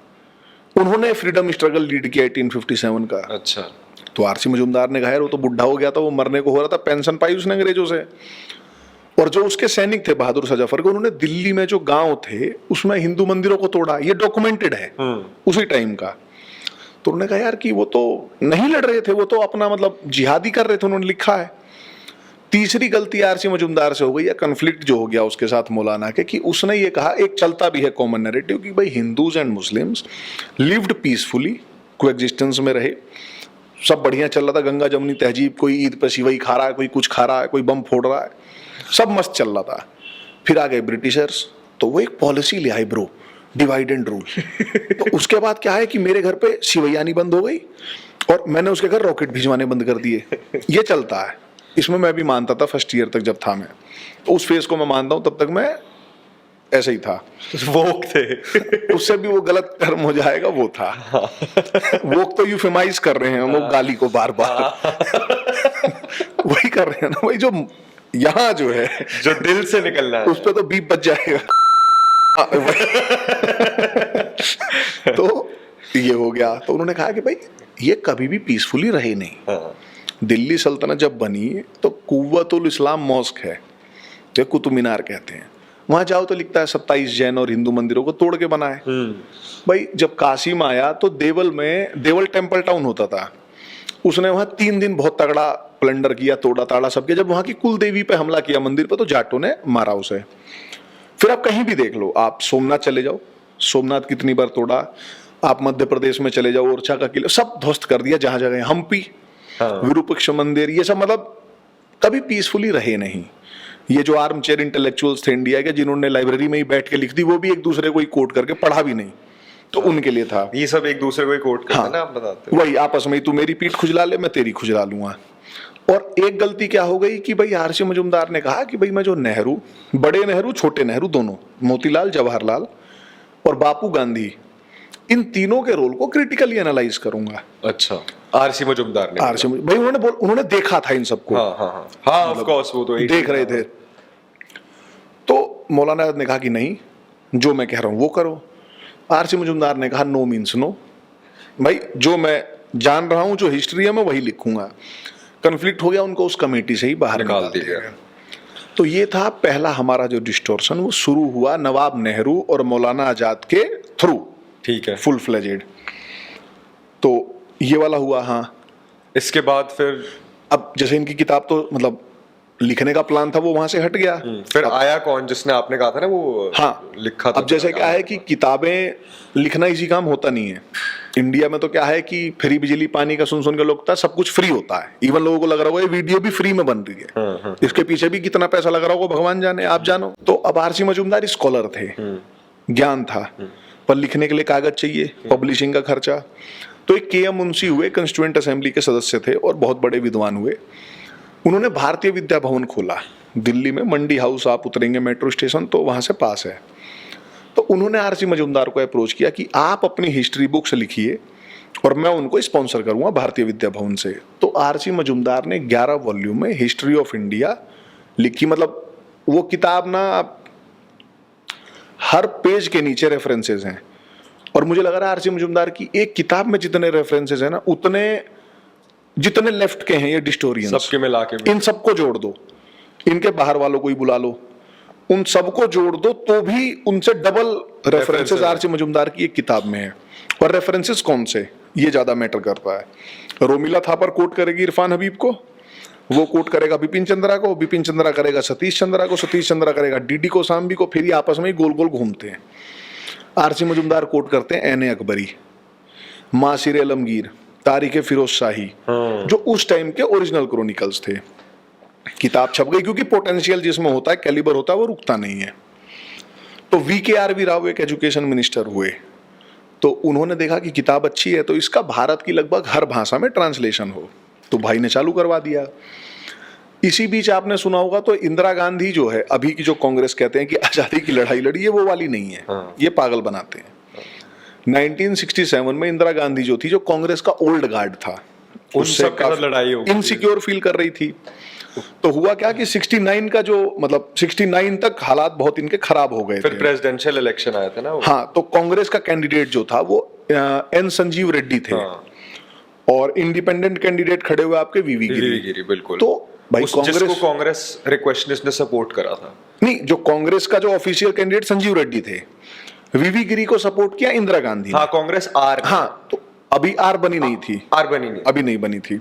उन्होंने फ्रीडम स्ट्रगल लीड किया 1857 का। अच्छा। तो आरसी मजूमदार ने कहा यार वो तो बुढ़ा हो गया था, वो मरने को हो रहा था, पेंशन पाई उसने अंग्रेजों से। और जो उसके सैनिक थे बहादुर शाह जफर के, उन्होंने दिल्ली में जो गांव थे उसमें हिंदू मंदिरों को तोड़ा। ये डॉक्यूमेंटेड है उसी टाइम का। तो उन्होंने कहा यार कि वो तो नहीं लड़ रहे थे, वो तो अपना मतलब जिहादी कर रहे थे, उन्होंने लिखा है। तीसरी गलती आरसी मजूमदार से हो गई, या कन्फ्लिक्ट जो हो गया उसके साथ मौलाना के, कि उसने ये कहा, एक चलता भी है कॉमन नैरेटिव कि भाई Hindus and Muslims lived peacefully, coexistence में रहे, सब बढ़िया चल रहा था, गंगा जमुनी तहजीब, कोई ईद पे सिवई खा रहा है, कोई कुछ खा रहा है, कोई बम फोड़ रहा है, सब मस्त चल रहा था। फिर आ गए ब्रिटिशर्स, तो वो एक पॉलिसी ले आए ब्रो, डिवाइड एंड रूल। तो उसके बाद क्या है कि मेरे घर पे सिवैयानी बंद हो गई और मैंने उसके घर रॉकेट भिजवाने बंद कर दिए। ये चलता है, इसमें मैं भी मानता था फर्स्ट ईयर तक जब था मैं, तो उस फेज को मैं मानता हूं, तब तक मैं ऐसे ही था, वोक थे। उससे भी वो गलत टर्म हो जाएगा, वो था। वोक तो यूफेमाइज कर रहे हैं हम, वो गाली को बार बार वही कर रहे हैं ना भाई, जो यहाँ जो है, जो दिल से निकलना है, उस पे तो बीप बच जाएगा। तो ये हो गया। तो उन्होंने कहा कि भाई ये कभी भी पीसफुली रहे नहीं। दिल्ली सल्तनत जब बनी तो कुव्वतुल इस्लाम मॉस्क है, जो कुतुब मीनार कहते हैं, वहां जाओ तो लिखता है 27 जैन और हिंदू मंदिरों को तोड़ के बना है। भाई जब कासिम आया तो देवल में, देवल टेम्पल टाउन होता था, उसने वहां 3 दिन बहुत तगड़ा प्लंडर किया, तोड़ा ताड़ा सब किया। जब वहां की कुल देवी पे हमला किया मंदिर पे, तो जाटों ने मारा उसे। फिर आप कहीं भी देख लो, आप सोमनाथ चले जाओ, सोमनाथ कितनी बार तोड़ा, आप मध्य प्रदेश में चले जाओ, ओरछा का किला सब ध्वस्त कर दिया जहां जगह, हम्पी, विरूपाक्ष मंदिर, ये सब मतलब कभी पीसफुली रहे नहीं। ये जो आर्म चेयर इंटेलेक्चुअल्स थे इंडिया के, जिन्होंने लाइब्रेरी में ही बैठ के लिख दी, वो भी एक दूसरे को ही कोट करके, पढ़ा भी नहीं, तो उनके लिए था। ये सब एक दूसरे को ही कोट करते हैं ना, आप बताते हो, वही आपस में, तू मेरी पीठ खुजला ले, मैं तेरी खुजला लूंगा। और एक गलती क्या हो गई कि भाई आरसी मजूमदार ने कहा कि भाई मैं जो नेहरू, बड़े नेहरू छोटे नेहरू दोनों, मोतीलाल जवाहरलाल और बापू गांधी, इन तीनों के रोल को क्रिटिकली एनालाइज करूंगा। अच्छा, आरसी मजूमदार ने, भाई उन्होंने देखा था इन सबको। हाँ, ऑफ कोर्स वो तो देख रहे थे। तो मौलाना आजाद ने कहा कि नहीं, जो मैं कह रहा हूं वो करो। आरसी मजूमदार ने कहा नो मीन्स नो, भाई जो मैं जान रहा हूं, जो हिस्ट्री है मैं वही लिखूंगा। कन्फ्लिक्ट हो गया, उनको उस कमेटी से ही बाहर निकाल दिया गया। तो ये था पहला हमारा जो डिस्टोर्शन, वो शुरू हुआ नवाब नेहरू और मौलाना आजाद के थ्रू। ठीक है, फुल फ्लेजेड। तो ये वाला हुआ। हाँ, इसके बाद फिर अब जैसे इनकी किताब तो मतलब लिखने का प्लान था वो वहां से हट गया। फिर आया कौन जिसने आपने कहा था ना वो हाँ लिखा था? अब जैसे क्या है कि किताबें लिखना इसी काम होता नहीं है। इंडिया में तो क्या है कि फ्री बिजली पानी का सुन सुन के लोग, सब कुछ फ्री होता है। इवन लोगों को लग रहा होगा ये वीडियो भी फ्री में बन रही है, इसके पीछे भी कितना पैसा लग रहा होगा भगवान जाने, आप जानो। तो अब आरसी मजूमदार स्कॉलर थे, ज्ञान था, पर लिखने के लिए कागज चाहिए, पब्लिशिंग का खर्चा। तो एक के एम मुंशी हुए, कंस्टिट्यूएंट असेंबली के सदस्य थे और बहुत बड़े विद्वान हुए। उन्होंने भारतीय विद्या भवन खोला दिल्ली में, मंडी हाउस, आप उतरेंगे मेट्रो स्टेशन तो वहां से पास है। तो उन्होंने आरसी मजूमदार को अप्रोच किया कि आप अपनी हिस्ट्री बुक्स लिखिए और मैं उनको स्पॉन्सर करूंगा भारतीय विद्या भवन से। तो आरसी मजूमदार ने 11 वॉल्यूम में हिस्ट्री ऑफ इंडिया लिखी। मतलब वो किताब ना हर पेज के नीचे रेफरेंसेस हैं, और मुझे लग रहा है आरसी मजूमदार की एक किताब में जितने रेफरेंसेस हैं ना, उतने जितने लेफ्ट के हैं ये डिस्टोरियंस, सबके मिला के इन सबको जोड़ दो, इनके बाहर वालों को ही बुला लो, उन सबको जोड़ दो तो भी उनसे डबल रेफरेंसेस आरसी मजूमदार की एक किताब में है। और रेफरेंसेस कौन से, ये ज्यादा मैटर करता है। रोमिला थापर कोट करेगी इरफान हबीब को, वो कोट करेगा बिपिन चंद्रा को, बिपिन चंद्रा करेगा सतीश चंद्रा को, सतीश चंद्रा करेगा डीडी कोसाम्बी को, फिर ये आपस में गोल गोल घूमते हैं। आरसी मजूमदार कोट करते हैं एन ए अकबरी, मासिर अलमगीर, तारीख फिरोज शाही, जो उस टाइम के ओरिजिनल क्रॉनिकल्स थे। किताब छप गई, क्योंकि पोटेंशियल जिसमें होता है, कैलिबर होता है, वो रुकता नहीं है। तो VKRV राव एक एजुकेशन मिनिस्टर हुए, तो उन्होंने देखा कि किताब अच्छी है तो इसका भारत की लगभग हर भाषा में ट्रांसलेशन हो, तो भाई ने चालू करवा दिया। इसी बीच आपने सुना होगा तो इंदिरा गांधी जो है, अभी की जो कांग्रेस कहते हैं कि आजादी की लड़ाई लड़ी, ये वो वाली नहीं है, ये पागल बनाते हैं। 1967 में इंदिरा गांधी जो थी, जो कांग्रेस का ओल्ड गार्ड था, उससे लड़ाई हो, इनसिक्योर फील कर रही थी। तो हुआ क्या कि 69 का जो मतलब 69 तक हालात बहुत इनके खराब हो गए थे। फिर प्रेसिडेंशियल इलेक्शन आया था ना वो। हाँ, तो कांग्रेस का कैंडिडेट जो था वो एन संजीव रेड्डी थे, और इंडिपेंडेंट कैंडिडेट खड़े हुए आपके वीवी गिरी। बिल्कुल। तो भाई कांग्रेस रिक्वेस्ट ने सपोर्ट करा था। नहीं, जो कांग्रेस का जो ऑफिशियल कैंडिडेट संजीव रेड्डी थे, वीवी गिरी को सपोर्ट किया इंदिरा गांधी। हाँ, कांग्रेस आर। हाँ, तो अभी आर बनी नहीं थी, अभी नहीं बनी थी।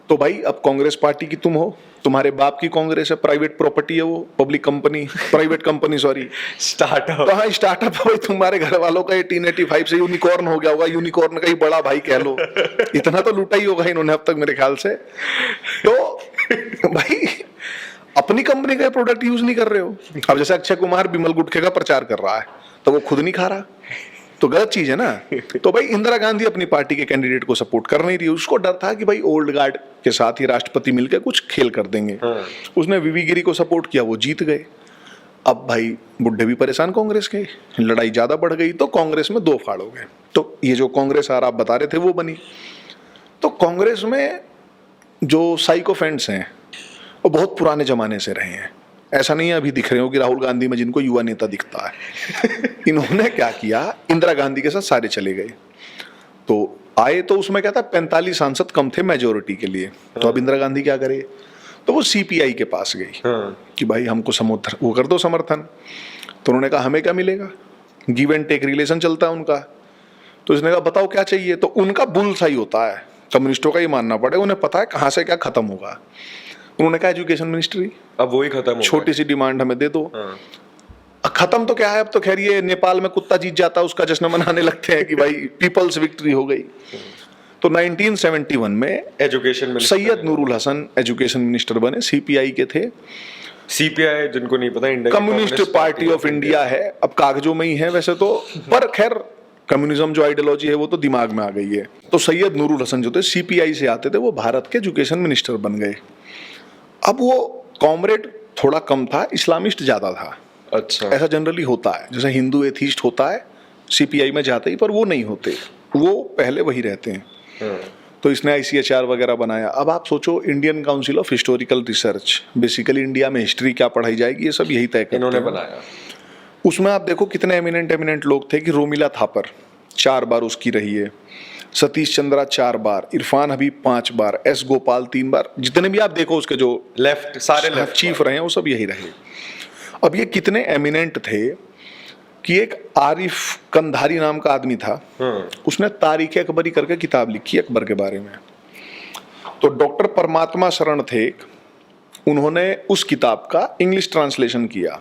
तो भाई अब कांग्रेस पार्टी की तुम हो, तुम्हारे बाप की कांग्रेस है, प्राइवेट प्रॉपर्टी है वो, public company, private company sorry, startup. तो हाँ स्टार्टअप है भाई, तुम्हारे घर वालों का 1885 से यूनिकॉर्न हो गया होगा, यूनिकॉर्न का ही बड़ा भाई कह लो, इतना तो लूटा ही होगा इन्होंने अब तक मेरे ख्याल से। तो भाई अपनी कंपनी का प्रोडक्ट यूज नहीं कर रहे हो। अब जैसे अक्षय कुमार बिमल गुटखे का प्रचार कर रहा है, तो वो खुद नहीं खा रहा, तो गलत चीज है ना। तो भाई इंदिरा गांधी अपनी पार्टी के कैंडिडेट को सपोर्ट कर नहीं रही, उसको डर था कि भाई ओल्ड गार्ड के साथ ही राष्ट्रपति मिलकर कुछ खेल कर देंगे। उसने वीवी गिरी को सपोर्ट किया, वो जीत गए। अब भाई बुढ़े भी परेशान कांग्रेस के, लड़ाई ज्यादा बढ़ गई, तो कांग्रेस में दो फाड़ हो गए। तो ये जो कांग्रेस आप बता रहे थे वो बनी। तो कांग्रेस में जो साइकोफेंट्स हैं वो बहुत पुराने जमाने से रहे हैं, ऐसा नहीं है अभी दिख रहे हो कि राहुल गांधी में जिनको युवा नेता दिखता है। इन्होंने क्या किया, इंदिरा गांधी के साथ सारे चले गए। तो आए तो उसमें क्या था, 45 सांसद कम थे मेजोरिटी के लिए। तो अब इंदिरा गांधी क्या करे, तो वो CPI के पास गई कि भाई हमको समर्थन वो कर दो, समर्थन। तो उन्होंने कहा हमें क्या मिलेगा, गिव एंड टेक रिलेशन चलता है उनका। तो इसने कहा बताओ क्या चाहिए। तो उनका बुल सही होता है, कम्युनिस्टों का ये मानना पड़ेगा, उन्हें पता है कहाँ से क्या खत्म होगा। उन्होंने कहा एजुकेशन मिनिस्ट्री, अब वही खत्म हो, छोटी सी डिमांड हमें दे दो। खत्म तो क्या है, अब तो खैर ये नेपाल में कुत्ता जीत जाता है उसका जश्न मनाने लगते हैं कि भाई पीपल्स विक्ट्री हो गई। तो 1971 में education Syed Nurul Hasan education minister बने, CPI के थे। CPI जिनको नहीं पता, India communist party of India है, अब कागजों में ही है वैसे तो, पर खैर कम्युनिज्म जो आइडियोलॉजी है वो तो दिमाग में आ गई है। तो सैयद नूरुल हसन जो थे सीपीआई से आते थे, वो भारत के एजुकेशन मिनिस्टर बन गए। अब वो कॉमरेड थोड़ा कम था, इस्लामिस्ट ज्यादा था। अच्छा, ऐसा जनरली होता है, जैसे हिंदू एथीस्ट होता है सीपीआई में जाते ही, पर वो नहीं होते, वो पहले वही रहते हैं। तो इसने ICHR वगैरह बनाया। अब आप सोचो, Indian council of historical research, basically India में हिस्ट्री क्या पढ़ाई जाएगी ये सब यही तय करते इन्होंने हैं। बनाया। उसमें आप देखो कितने एमिनेंट लोग थे कि रोमिला थापर 4 बार उसकी रही है, सतीश चंद्रा 4 बार, इरफान हबीब 5 बार, S गोपाल 3 बार, जितने भी आप देखो उसके जो लेफ्ट सारे लेफ्ट चीफ रहे हैं वो सब यही रहे। अब ये कितने एमिनेंट थे कि एक आरिफ कंधारी नाम का आदमी था, उसने तारीख अकबरी करके किताब लिखी अकबर के बारे में। तो डॉक्टर परमात्मा शरण थे, उन्होंने उस किताब का इंग्लिश ट्रांसलेशन किया।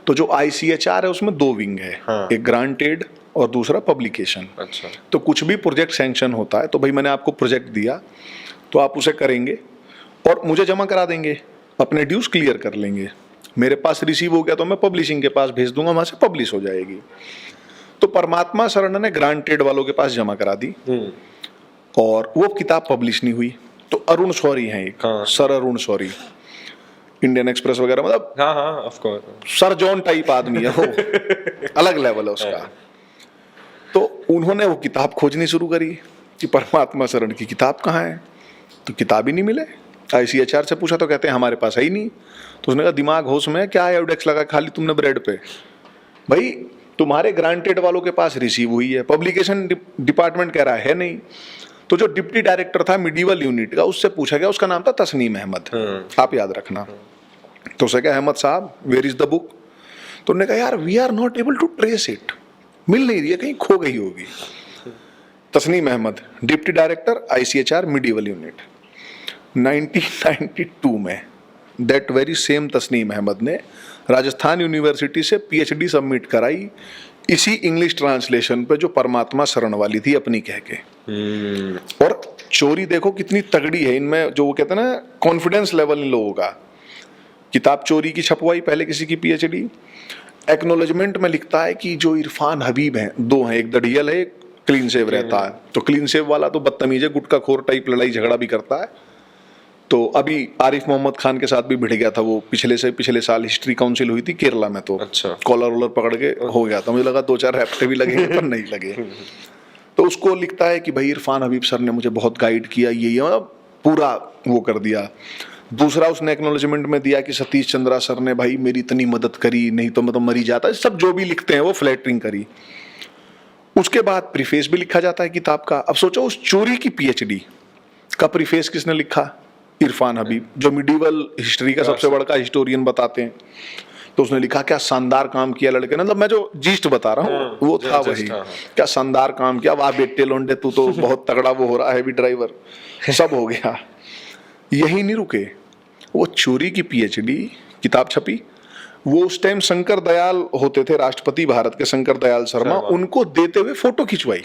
तो जो ICHR है उसमें 2 विंग है, एक ग्रांटेड और दूसरा पब्लिकेशन। अच्छा, तो कुछ भी प्रोजेक्ट सैंक्शन होता है तो भाई मैंने आपको प्रोजेक्ट दिया तो आप उसे करेंगे और मुझे जमा करा देंगे, अपने ड्यूज क्लियर कर लेंगे, मेरे पास रिसीव हो गया तो मैं पब्लिशिंग के पास भेज दूंगा, वहां से पब्लिश हो जाएगी। तो परमात्मा शरण ने ग्रांटेड वालों के पास जमा करा दी और वो किताब पब्लिश नहीं हुई। तो अरुण शौरी हैं एक, sir Arun Shourie, Indian Express वगैरह, मतलब हाँ of course sir John type आदमी है वो, अलग लेवल है उसका। तो उन्होंने वो किताब खोजनी शुरू करी कि परमात्मा शरण की किताब कहाँ है, तो किताब ही नहीं मिले। ICHR से पूछा तो कहते हैं हमारे पास है ही नहीं। तो उसने कहा दिमाग होश में क्या है, एवडेक्स लगा खाली तुमने ब्रेड पे। भाई तुम्हारे ग्रांटेड वालों के पास रिसीव हुई है, पब्लिकेशन डिपार्टमेंट कह रहा है नहीं। तो जो डिप्टी डायरेक्टर था मिडीवल यूनिट का, उससे पूछा गया, उसका नाम था तस्नीम अहमद, आप याद रखना। तो उसे कहा अहमद साहब वेयर इज द बुक। तो उन्होंने कहा यार we are not able to trace it, मिल नहीं रही है, कहीं खो गई होगी। Tasneem Ahmed deputy director ICHR medieval unit. 1992 में that very same Tasneem Ahmed ने राजस्थान यूनिवर्सिटी से PhD सबमिट कराई इसी इंग्लिश ट्रांसलेशन पे जो परमात्मा शरण वाली थी अपनी कह के। और चोरी देखो कितनी तगड़ी है इनमें, जो वो कहते हैं ना कॉन्फिडेंस लेवल इन लोगों का। किताब चोरी की छपवाई पहले किसी की PhD, एक्नोलेजमेंट में लिखता है कि जो इरफान हबीब हैं, 2 हैं, एक दड़ियल है, एक क्लीन सेव रहता है। तो क्लीन सेव वाला तो बदतमीज है, गुटका खोर टाइप, लड़ाई झगड़ा भी करता है। तो अभी आरिफ मोहम्मद खान के साथ भी भिड़ गया था वो, पिछले साल हिस्ट्री काउंसिल हुई थी केरला में, तो अच्छा, कॉलर वॉलर पकड़ के हो गया था। मुझे लगा 2-4 हफ्ते भी लगे पर नहीं लगे। तो उसको लिखता है कि भाई इरफान हबीब सर ने मुझे बहुत गाइड किया, ये मतलब पूरा वो कर दिया। दूसरा उसने एक्नोलेजमेंट में दिया कि सतीश चंद्रा सर ने भाई मेरी इतनी मदद करी, नहीं तो मैं तो मरी जाता। सब जो भी लिखते हैं वो फ्लैटरिंग करी। उसके बाद प्रीफेस भी लिखा जाता है किताब का। अब सोचो उस चोरी की PhD का प्रीफेस किसने लिखा, इरफान हबीब, जो मिडीवल हिस्ट्री का सबसे बड़ा हिस्टोरियन बताते हैं। तो उसने लिखा क्या शानदार काम किया लड़के ने, मतलब मैं जो जीस्ट बता रहा हूँ वो था वही, क्या शानदार काम किया, वाह बेटे लोंडे तू तो बहुत तगड़ा वो हो रहा है, भी ड्राइवर सब हो गया। यही नहीं रुके, वो चोरी की PhD किताब छपी। वो उस टाइम शंकर दयाल होते थे राष्ट्रपति भारत के, शंकर दयाल शर्मा, उनको देते हुए फोटो खिंचवाई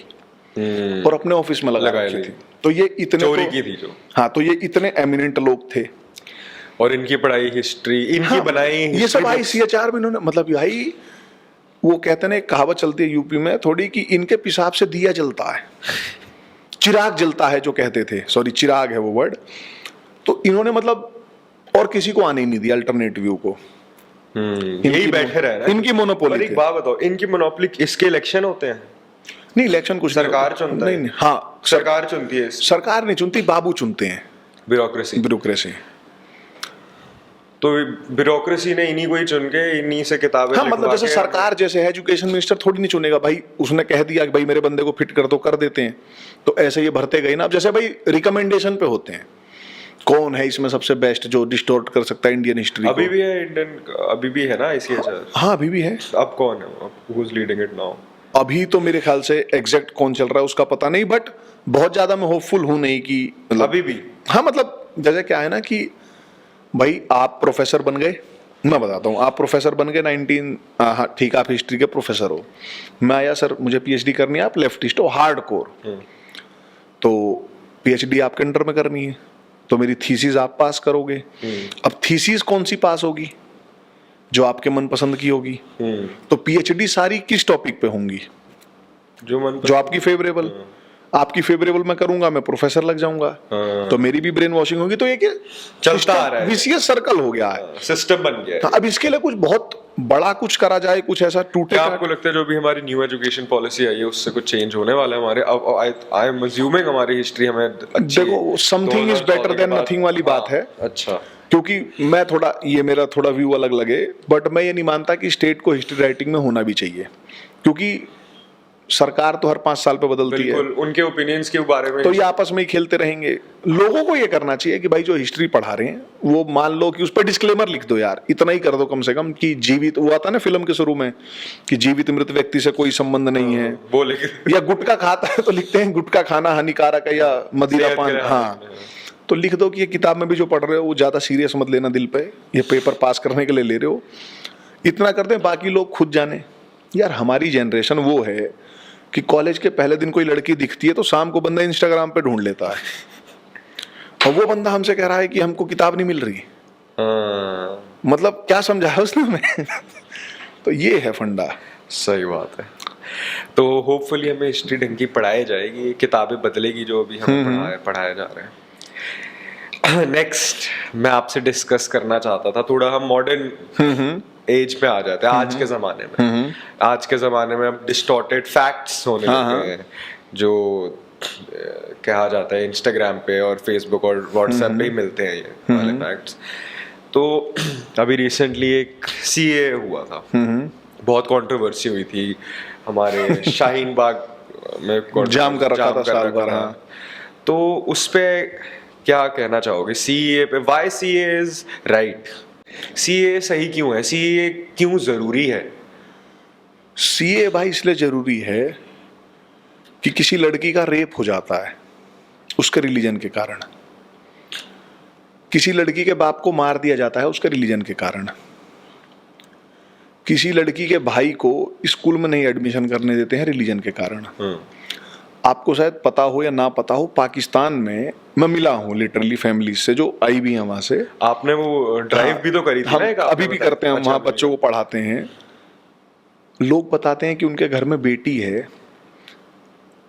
और अपने ऑफिस में लगा रखी थी। तो ये इतने चोरी की थी जो, हाँ, तो ये इतने एमिनेंट लोग थे और इनकी पढ़ाई हिस्ट्री, इनकी बनाई ये सब ICHR में इन्होंने, मतलब भाई वो कहते हैं कहावत चलती है यूपी में थोड़ी कि इनके पेशाब से दिया जलता है, चिराग जलता है जो कहते थे, सॉरी चिराग है वो वर्ड। तो इन्होंने मतलब और किसी को आने ही नहीं दिया अल्टरनेट व्यू को, यही बैठे रहे ना, इनकी मोनोपोली। एक बात बताओ, इनकी मोनोपोली, इसके इलेक्शन होते हैं? नहीं, इलेक्शन कुछ सरकार चुनता है। नहीं, हाँ सरकार चुनती है, सरकार नहीं चुनती, बाबू चुनते हैं, ब्यूरोक्रेसी। तो ब्यूरोक्रेसी ने इन्हीं को ही चुन के इन्हीं से किताबें, हाँ, मतलब जैसे सरकार जैसे है, एजुकेशन मिनिस्टर थोड़ी नहीं चुनेगा भाई, उसने कह दिया कि भाई मेरे बंदे को फिट कर दो, कर देते हैं। तो ऐसे ये भरते गए ना। अब जैसे भाई रिकमेंडेशन पे होते हैं, कौन है इसमें सबसे बेस्ट जो डिस्टोर्ट कर सकता है इंडियन हिस्ट्री अभी भी है इंडियन, अभी भी है ना ICHR? हाँ अभी भी है। अब कौन है, who is leading it now? अभी तो मेरे ख्याल से एग्जैक्ट कौन चल रहा है उसका पता नहीं, बट बहुत ज्यादा मैं होपफुल हूं नहीं कि अभी भी। हाँ, मतलब जैसे क्या है ना कि भाई आप प्रोफेसर बन गए, मैं बताता हूँ, आप प्रोफेसर बन गए हाँ ठीक, आप हिस्ट्री के प्रोफेसर हो, मैं आया सर मुझे PhD करनी है, आप लेफ्टिस्ट हो हार्डकोर, तो PhD आपके अंडर में करनी है, तो मेरी थीसिस आप पास करोगे। अब थीसिस कौन सी पास होगी, जो आपके मनपसंद की होगी। तो PhD सारी किस टॉपिक पे होंगी, जो आपकी फेवरेबल, आपकी फेवरेबल मैं करूंगा, मैं प्रोफेसर लग जाऊंगा, तो मेरी भी ब्रेन वॉशिंग होगी। तो ये क्या चलता आ रहा है, विशियस सर्कल हो गया है, सिस्टम बन गया है। अब इसके लिए कुछ बहुत बड़ा कुछ करा जाए, कुछ ऐसा टूटे। क्या आपको लगता है जो भी हमारी न्यू एजुकेशन पॉलिसी आई है उससे कुछ चेंज होने वाला है हमारे? अब आई एम अज्यूमिंग हमारी हिस्ट्री हमें अच्छी, देखो something is better than nothing वाली बात है। अच्छा, क्योंकि मैं थोड़ा, ये मेरा थोड़ा व्यू अलग लगे, बट मैं ये नहीं मानता कि स्टेट को हिस्ट्री राइटिंग में होना भी चाहिए, क्योंकि सरकार तो हर 5 साल पे बदलती है, उनके ओपिनियंस के बारे में तो ये आपस में ही खेलते रहेंगे। लोगों को ये करना चाहिए कि भाई जो हिस्ट्री पढ़ा रहे हैं वो मान लो कि उस पर डिस्क्लेमर लिख दो यार, इतना ही कर दो कम से कम, कि जीवित, वो आता ना फिल्म के शुरू में कि जीवित मृत व्यक्ति से कोई संबंध नहीं है, बोले या गुटखा खाता है तो लिखते हैं गुटखा खाना हानिकारक है, या मदिरा पान, हाँ, तो लिख दो कि ये किताब में भी जो पढ़ रहे हो वो ज्यादा सीरियस मत लेना दिल पे, ये पेपर पास करने के लिए ले रहे हो, इतना करते हैं, बाकी लोग खुद जाने। यार हमारी जनरेशन वो है कि कॉलेज के पहले दिन कोई लड़की दिखती है तो शाम को बंदा इंस्टाग्राम पे ढूंढ लेता है, और वो बंदा हमसे कह रहा है कि हमको किताब नहीं मिल रही। मतलब क्या समझाया उसने हमें? तो ये है फंडा। सही बात है। तो होपफुली हमें हिस्ट्री ढंग की पढ़ाई जाएगी, किताबें बदलेगी जो अभी हमें पढ़ाया जा रहा है। नेक्स्ट मैं आपसे डिस्कस करना चाहता था, थोड़ा हम मॉडर्न एज पे आ जाते हैं, आज के जमाने में। आज के जमाने में अब डिस्टॉर्टेड फैक्ट्स होने लगे हैं, जो कहा जाता है इंस्टाग्राम पे और फेसबुक और व्हाट्सएप पे ही मिलते हैं ये वाले फैक्ट्स। तो अभी रिसेंटली एक सीए हुआ था, बहुत कंट्रोवर्सी हुई थी, हमारे शाहीन बाग में जाम कर रखा था साल भर। तो उस पे क्या कहना चाहोगे सीए पे? Why CA is right? CA सही क्यों है? सीए क्यों जरूरी है? सीए भाई इसलिए जरूरी है कि किसी लड़की का रेप हो जाता है उसके रिलीजन के कारण, किसी लड़की के बाप को मार दिया जाता है उसके रिलीजन के कारण, किसी लड़की के भाई को स्कूल में नहीं एडमिशन करने देते हैं रिलीजन के कारण। आपको शायद पता हो या ना पता हो, पाकिस्तान में मैं मिला हूँ लिटरली फैमिली से जो आई भी हैं वहां से। आपने वो ड्राइव भी तो करी थी ना? अभी भी करते हैं, वहां बच्चों को पढ़ाते हैं। लोग बताते हैं कि उनके घर में बेटी है,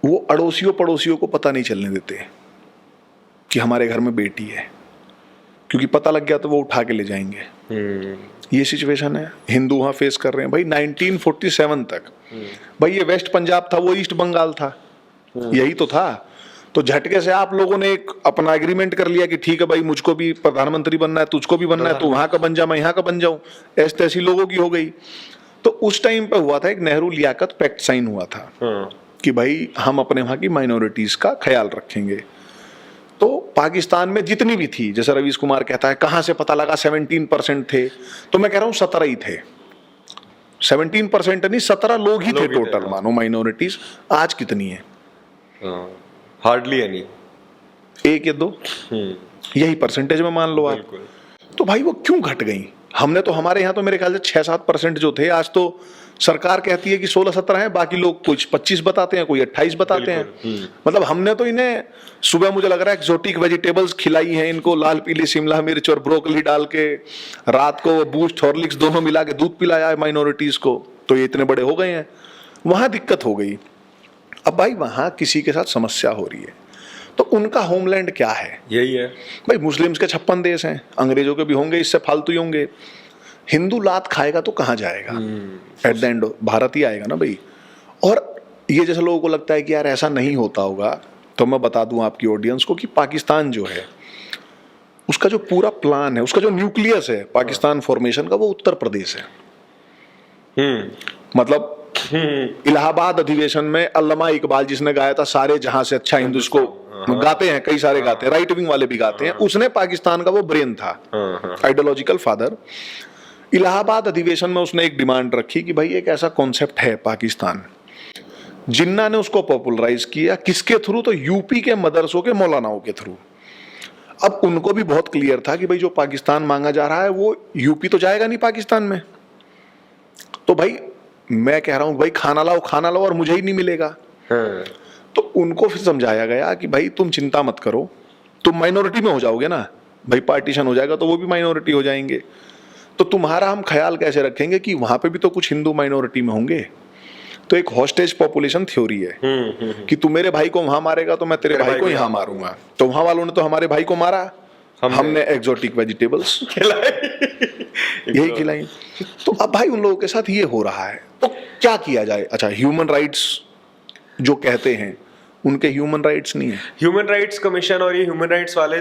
वो अड़ोसियों पड़ोसियों को पता नहीं चलने देते कि हमारे घर में बेटी है, क्योंकि पता लग गया तो वो उठा के ले जाएंगे। ये सिचुएशन है, हिंदू वहां फेस कर रहे हैं भाई। 1947 तक भाई ये वेस्ट पंजाब था, वो ईस्ट बंगाल था, यही तो था। तो झटके से आप लोगों ने एक अपना एग्रीमेंट कर लिया कि ठीक है भाई, मुझको भी प्रधानमंत्री बनना है, तुझको भी बनना है, तो वहां का बन जा, मैं यहाँ का बन जाऊं, ऐसी तैसी लोगों की हो गई। तो उस टाइम पे हुआ था एक नेहरू लियाकत पैक्ट साइन हुआ था कि भाई हम अपने वहां की माइनॉरिटीज का ख्याल रखेंगे। तो पाकिस्तान में जितनी भी थी, जैसे रवीश कुमार कहता है कहां से पता लगा 17% थे, तो मैं कह रहा हूं 17 ही थे। 17% नहीं, 17 लोग ही थे टोटल, मानो माइनॉरिटीज। आज कितनी है? हार्डली एनी, 1 या 2, यही परसेंटेज में मान लो आप। तो भाई वो क्यों घट गई? हमने तो, हमारे यहाँ तो मेरे ख्याल से 6-7% जो थे, आज तो सरकार कहती है कि 16-17 है, बाकी लोग कुछ 25 बताते हैं, कोई 28 बताते हैं। मतलब हमने तो इन्हें सुबह, मुझे लग रहा है एक्सोटिक वेजिटेबल्स खिलाई हैं इनको, लाल पीली शिमला मिर्च और ब्रोकली डाल के, रात को बूस्ट हॉर्लिक्स दोनों मिला के दूध पिलाया है माइनॉरिटीज को, तो ये इतने बड़े हो गए हैं। वहां दिक्कत हो गई। अब भाई वहां किसी के साथ समस्या हो रही है, तो उनका होमलैंड क्या है? यही है भाई। मुस्लिम्स के 56 देश हैं, अंग्रेजों के भी होंगे, इससे फालतू ही होंगे। हिंदू लात खाएगा तो कहां जाएगा? एट द एंड भारत ही आएगा ना भाई। और ये जैसे लोगों को लगता है कि यार ऐसा नहीं होता होगा, तो मैं बता दूं आपकी ऑडियंस को कि पाकिस्तान जो है उसका जो पूरा प्लान है, उसका जो न्यूक्लियस है पाकिस्तान फॉर्मेशन का, वो उत्तर प्रदेश है। मतलब इलाहाबाद अधिवेशन में अल्लामा इकबाल, जिसने गाया था सारे जहां से अच्छा हिंदू, को गाते हैं, कई सारे गाते हैं, राइट विंग वाले भी गाते हैं, उसने पाकिस्तान का वो ब्रेन था, आइडियोलॉजिकल फादर। इलाहाबाद अधिवेशन में उसने एक डिमांड रखी कि भाई एक ऐसा कॉन्सेप्ट है पाकिस्तान। जिन्ना ने उसको पॉपुलराइज किया, किसके थ्रू? तो यूपी के मदरसों के मौलानाओं के थ्रू। अब उनको भी बहुत क्लियर था कि भाई जो पाकिस्तान मांगा जा रहा है वो यूपी तो जाएगा नहीं पाकिस्तान में। तो भाई मैं कह रहा हूं भाई खाना लाओ और मुझे ही नहीं मिलेगा। तो उनको फिर समझाया गया कि भाई तुम चिंता मत करो, तुम माइनॉरिटी में हो जाओगे ना भाई, पार्टीशन हो जाएगा तो वो भी माइनॉरिटी हो जाएंगे, तो तुम्हारा हम ख्याल कैसे रखेंगे कि वहां पे भी तो कुछ हिंदू माइनॉरिटी में होंगे। तो एक हॉस्टेज पॉपुलेशन थ्योरी है कि तू मेरे भाई को वहां मारेगा तो मैं तेरे भाई को यहाँ मारूंगा। तो वहां वालों ने तो हमारे भाई को मारा, हमने एक्सोटिक वेजिटेबल्स यही खिलाई। तो अब भाई उन लोगों के साथ ये हो रहा है, तो क्या किया जाए? अच्छा, ह्यूमन राइट्स जो कहते हैं उनके ह्यूमन राइट्स नहीं है। ह्यूमन राइट्स कमीशन और ये ह्यूमन राइट्स वाले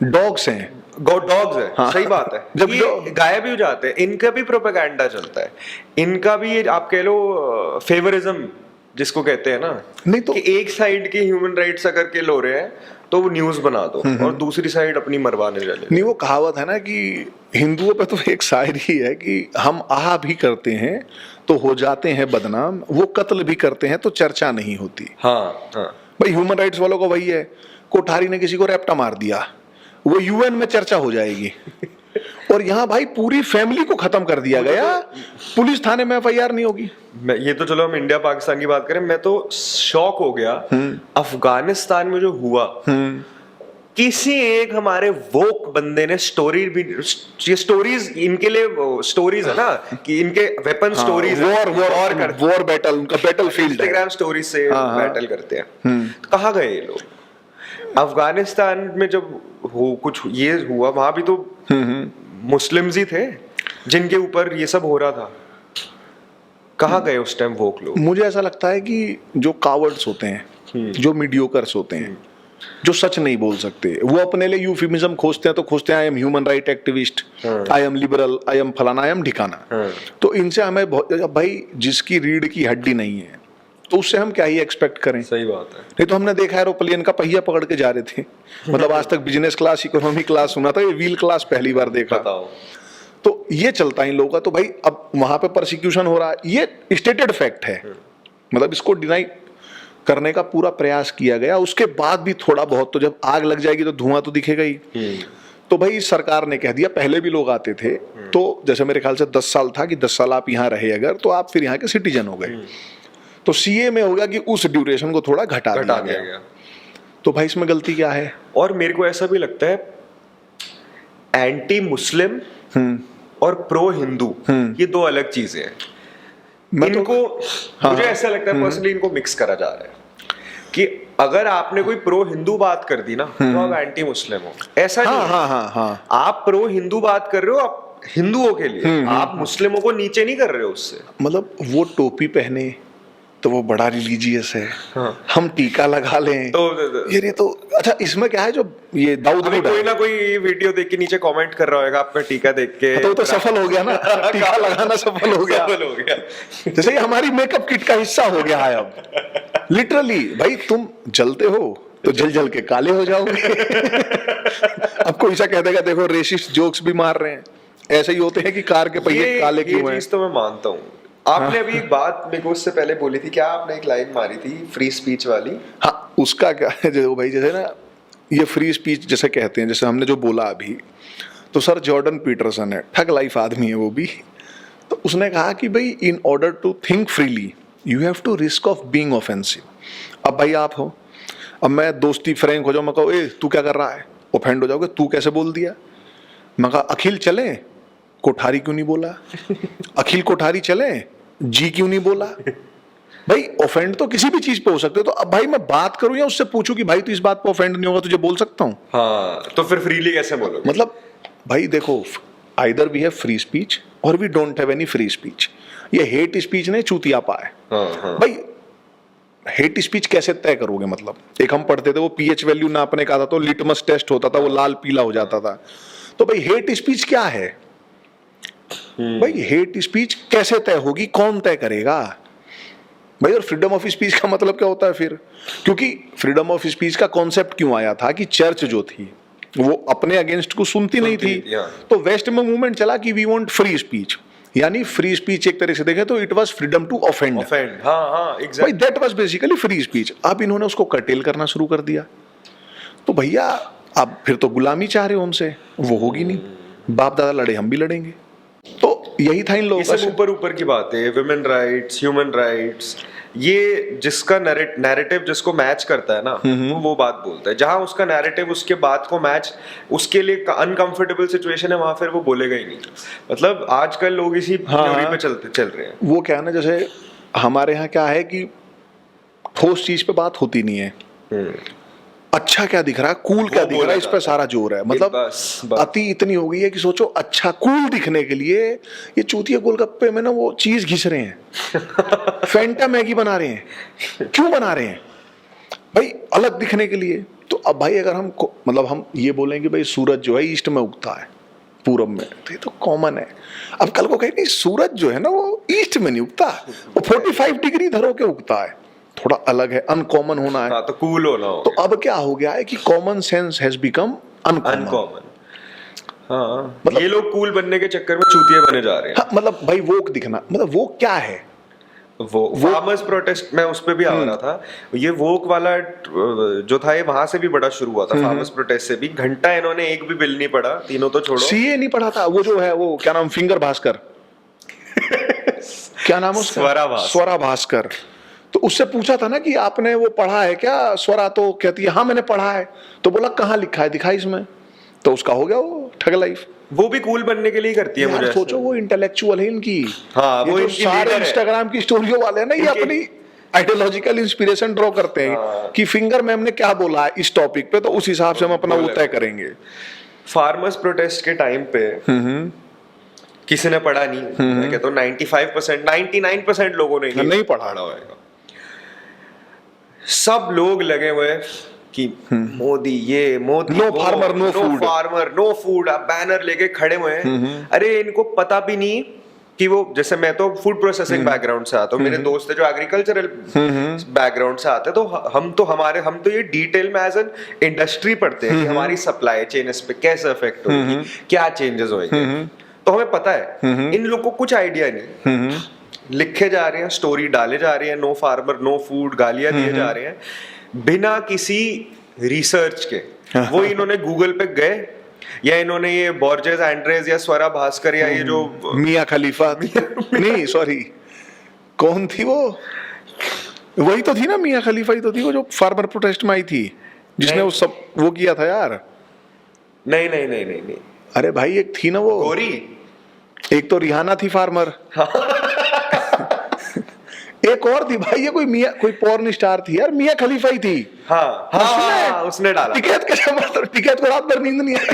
डॉग्स हैं, डॉग्स है। हाँ, सही बात है। जब ये गायब भी हो जाते हैं, इनका भी प्रोपेगेंडा चलता है, इनका भी ये आप कह लो फेवरिज्म जिसको कहते हैं ना, नहीं तो कि एक साइड के ह्यूमन राइट्स अगर के लो रहे हैं तो वो न्यूज बना दो और दूसरी साइड अपनी मरवाने चले। नहीं, वो कहावत है ना कि हिंदुओं पे तो एक शायरी है कि हम आह भी करते हैं तो हो जाते हैं बदनाम, वो कत्ल भी करते हैं तो चर्चा नहीं होती। हाँ हाँ भाई ह्यूमन राइट्स वालों को वही है, कोठारी ने किसी को रैप्टा मार दिया, वो यूएन में चर्चा हो जाएगी। और यहाँ भाई पूरी फैमिली को खत्म कर दिया गया, पुलिस थाने में एफआईआर नहीं होगी। ये तो चलो हम इंडिया पाकिस्तान की बात करें, मैं तो शॉक हो गया अफगानिस्तान में जो हुआ। किसी एक हमारे वोक बंदे ने स्टोरी भी, ये स्टोरीज इनके लिए स्टोरीज है ना कि इनके वेपन स्टोरीज, वॉर बैटल, उनका बैटल फील्ड, इंस्टाग्राम स्टोरीज से बैटल करते हैं। तो कहाँ गए ये लोग? अफगानिस्तान में जब कुछ ये हुआ, वहां भी तो मुस्लिम्स ही थे जिनके ऊपर ये सब हो रहा था। कहाँ गए उस टाइम वोक लोग? मुझे ऐसा लगता है कि जो कावर्ड्स होते हैं, जो मीडियोकर्स होते हैं, जो सच नहीं बोल सकते, वो अपने लिए यूफिमिज्म खोजते हैं। तो खोजते हैं I am human right activist, I am liberal, I am फलाना, आई एम ढिकाना। तो इनसे हमें भाई जिसकी रीढ़ की हड्डी नहीं है तो उससे हम क्या ही एक्सपेक्ट करें? सही बात है। नहीं तो हमने देखा एरोप्लेन का पहिया पकड़ के जा रहे थे, मतलब आज तक बिजनेस क्लास, इकोनॉमी क्लास सुना था, ये व्हील क्लास पहली बार देखा। तो ये चलता है इन लोगों का। तो भाई अब वहां पे परसिक्यूशन हो रहा है, ये स्टेटेड फैक्ट है, मतलब इसको डिनाई करने का पूरा प्रयास किया गया। उसके बाद भी थोड़ा बहुत, तो जब आग लग जाएगी तो धुआं तो दिखेगा ही। तो भाई सरकार ने कह दिया, पहले भी लोग आते थे, तो जैसे मेरे ख्याल से 10 साल था कि 10 साल आप यहाँ रहे अगर तो आप फिर यहाँ के सिटीजन हो गए। तो सीए में हो गया कि उस ड्यूरेशन को थोड़ा घटा दिया गया। तो भाई इसमें गलती क्या है? और मेरे को ऐसा भी लगता है एंटी मुस्लिम और प्रो हिंदू ये दो अलग चीजें हैं। इनको मुझे ऐसा लगता है पर्सनली इनको मिक्स करा जा रहा है कि अगर आपने कोई प्रो हिंदू बात कर दी ना तो आप एंटी मुस्लिम हो। ऐसा नहीं है। आप प्रो हिंदू बात कर रहे हो आप हिंदुओं के लिए, आप मुस्लिमों को नीचे नहीं कर रहे हो उससे। मतलब वो टोपी पहने तो वो बड़ा रिलीजियस है, हम टीका लगा लें तो ये तो अच्छा, इसमें क्या है जो ये दाऊद कोई ना कोई वीडियो देख के नीचे कमेंट कर रहा होगा आपका टीका देख के, तो सफल हो गया ना, टीका लगाना सफल हो गया। जैसे ये हमारी मेकअप किट का हिस्सा हो गया है अब लिटरली। भाई तुम जलते हो तो जल जल के काले हो जाओगे। अब कोई ऐसा कह देगा देखो रेसिस्ट जोक्स भी मार रहे हैं, ऐसे ही होते हैं कि कार के पहिए काले क्यों हैं। तो मैं मानता हूँ। आपने अभी एक बात मेरे को उससे पहले बोली थी, क्या आपने एक लाइन मारी थी फ्री स्पीच वाली? हाँ, उसका क्या है जो भाई, जैसे ना ये फ्री स्पीच जैसे कहते हैं, जैसे हमने जो बोला अभी, तो सर जॉर्डन पीटरसन है, ठग लाइफ आदमी है वो भी। तो उसने कहा कि भाई in order to think freely you have to risk of being offensive. अब भाई आप हो, अब मैं दोस्ती फ्रैंक हो जाऊँ, मैं कहूँ ए तू क्या कर रहा है, ऑफेंड हो जाओगे, तू कैसे बोल दिया। मैं कहा अखिल चले, कोठारी क्यों नहीं बोला? अखिल कोठारी चले, जी क्यों नहीं बोला? भाई ऑफेंड तो किसी भी चीज पे हो सकते हो। तो अब भाई मैं बात करूं या उससे पूछूं कि भाई तू इस बात पे ऑफेंड नहीं होगा, तुझे बोल सकता हूं? हाँ, तो फिर फ्रीली कैसे बोलोगे? मतलब भाई देखो, either we have free speech और we don't have any free speech. ये हेट स्पीच नहीं चूतियापा है। भाई हेट स्पीच कैसे तय करोगे? मतलब एक हम पढ़ते थे, वो पीएच वैल्यू नापने का था, तो लिटमस टेस्ट होता था, वो लाल पीला हो जाता था। तो भाई हेट स्पीच क्या है? भाई हेट स्पीच कैसे तय होगी, कौन तय करेगा भाई? और फ्रीडम ऑफ स्पीच का मतलब क्या होता है फिर? क्योंकि फ्रीडम ऑफ स्पीच का कॉन्सेप्ट क्यों आया था कि चर्च जो थी वो अपने अगेंस्ट को सुनती नहीं थी, तो वेस्ट में मूवमेंट चला कि वी वांट फ्री स्पीच, यानी फ्री स्पीच एक तरह से देखें तो it was freedom to offend. भाई that was basically free speech. अब इन्होंने उसको कर्टेल करना शुरू कर दिया। तो भैया अब फिर तो गुलामी चाह रहे हो हमसे, वो होगी नहीं। बाप दादा लड़े, हम भी लड़ेंगे। तो यही था इन लोगों का। सब ऊपर ऊपर की बातें, वुमेन राइट्स, ह्यूमन राइट्स, ये जिसका नैरेटिव जिसको मैच करता है ना, वो बात बोलता है। जहां उसका नैरेटिव उसके बात को मैच, उसके लिए अनकंफर्टेबल सिचुएशन है, वहां फिर वो बोलेगा ही नहीं। मतलब आजकल लोग इसी थ्योरी पे चल रहे हैं। वो क्या है ना, जैसे हमारे यहाँ क्या है कि ठोस चीज पे बात होती नहीं है। अच्छा क्या दिख रहा है, कूल क्या दिख रहा है, इस पे सारा जोर है। मतलब अति इतनी हो गई है कि सोचो अच्छा कूल दिखने के लिए ये चूतिया गोलगप्पे में ना वो चीज घिस रहे हैं, फैंटा मैगी बना रहे हैं। क्यों बना रहे हैं भाई? अलग दिखने के लिए। तो अब भाई अगर हम मतलब हम ये बोलें कि भाई सूरज जो है ईस्ट में उगता है, पूरब में, तो ये तो कॉमन है। अब कल को कहीं नहीं, सूरज जो है ना वो ईस्ट में नहीं उगता, वो 45 डिग्री धरो के उगता है, थोड़ा अलग है, अनकॉमन होना है। हाँ, तो कूल होना हो। तो अब क्या हो गया है कि common sense has become uncommon. हाँ, मतलब ये लोग कूल बनने के चक्कर में चूतिए बने जा रहे हैं। हाँ, मतलब भाई वोक दिखना, मतलब वो क्या है? वो फार्मर्स प्रोटेस्ट में उस पे भी आ रहा था। ये वोक वाला जो था ये वहां से भी बड़ा शुरू हुआ था, फार्मर्स प्रोटेस्ट से भी। घंटा इन्होंने एक भी बिल नहीं पढ़ा, तीनों तो छोड़ो, सीए नहीं पढ़ा था। वो जो है वो क्या नाम, फिंगर भास्कर क्या नाम उसका, स्वरा भास्कर। तो उससे पूछा था ना कि आपने वो पढ़ा है क्या स्वरा? तो कहती है हाँ मैंने पढ़ा है। तो बोला कहाँ लिखा है, दिखाई इसमें। तो उसका हो गया वो ठग लाइफ। वो भी कूल बनने के लिए करती है मुझे। सोचो वो इंटेलेक्चुअल है इनकी। हाँ, वो इनकी सारे इंस्टाग्राम की स्टोरियों वाले हैं ना, ये अपनी आइडियोलॉजिकल इंस्पिरेशन ड्रॉ करते हैं कि फिंगर मैम ने क्या बोला है इस टॉपिक पे, तो उस हिसाब से हम अपना वो तय करेंगे। फार्मर्स प्रोटेस्ट के टाइम पे किसी ने पढ़ा नहीं। मैं कहता हूँ 95%, 99% लोगों ने नहीं पढ़ा होगा। सब लोग लगे हुए कि मोदी ये, Modi no farmer no food, farmer no food, आप बैनर लेके खड़े हुए हैं। अरे इनको पता भी नहीं कि वो, जैसे मैं तो फूड प्रोसेसिंग बैकग्राउंड से आता हूँ, मेरे दोस्त है जो एग्रीकल्चरल बैकग्राउंड से आते हैं, तो हम तो ये डिटेल में एज एन इंडस्ट्री पढ़ते हैं कि हमारी सप्लाई चेन इस पे कैसे अफेक्ट होगी, क्या चेंजेस होंगे। तो हमें पता है। इन लोग को कुछ आइडिया नहीं, लिखे जा रहे हैं, स्टोरी डाले जा रहे हैं, नो फार्मर नो फूड, गालियां दिए जा रहे हैं बिना किसी रिसर्च के। वो इन्होंने गूगल पे गए, या इन्होंने ये बॉर्जेस एंड्रेस या स्वरा भास्कर या ये जो मियां खलीफा नहीं सॉरी कौन थी वो, वही तो थी ना, मियां खलीफा ही तो थी वो जो फार्मर प्रोटेस्ट में आई थी, जिसने वो सब वो किया था यार। नहीं नहीं नहीं नहीं नहीं, अरे भाई एक थी ना वो गोरी, एक तो रिहाना थी फार्मर। एक और थी भाई, ये कोई पॉर्न स्टार थी यार, मियां खलीफा ही थी। हाँ, उसने डाला टिकैत के टिकैत को रात भर नींद नहीं आई।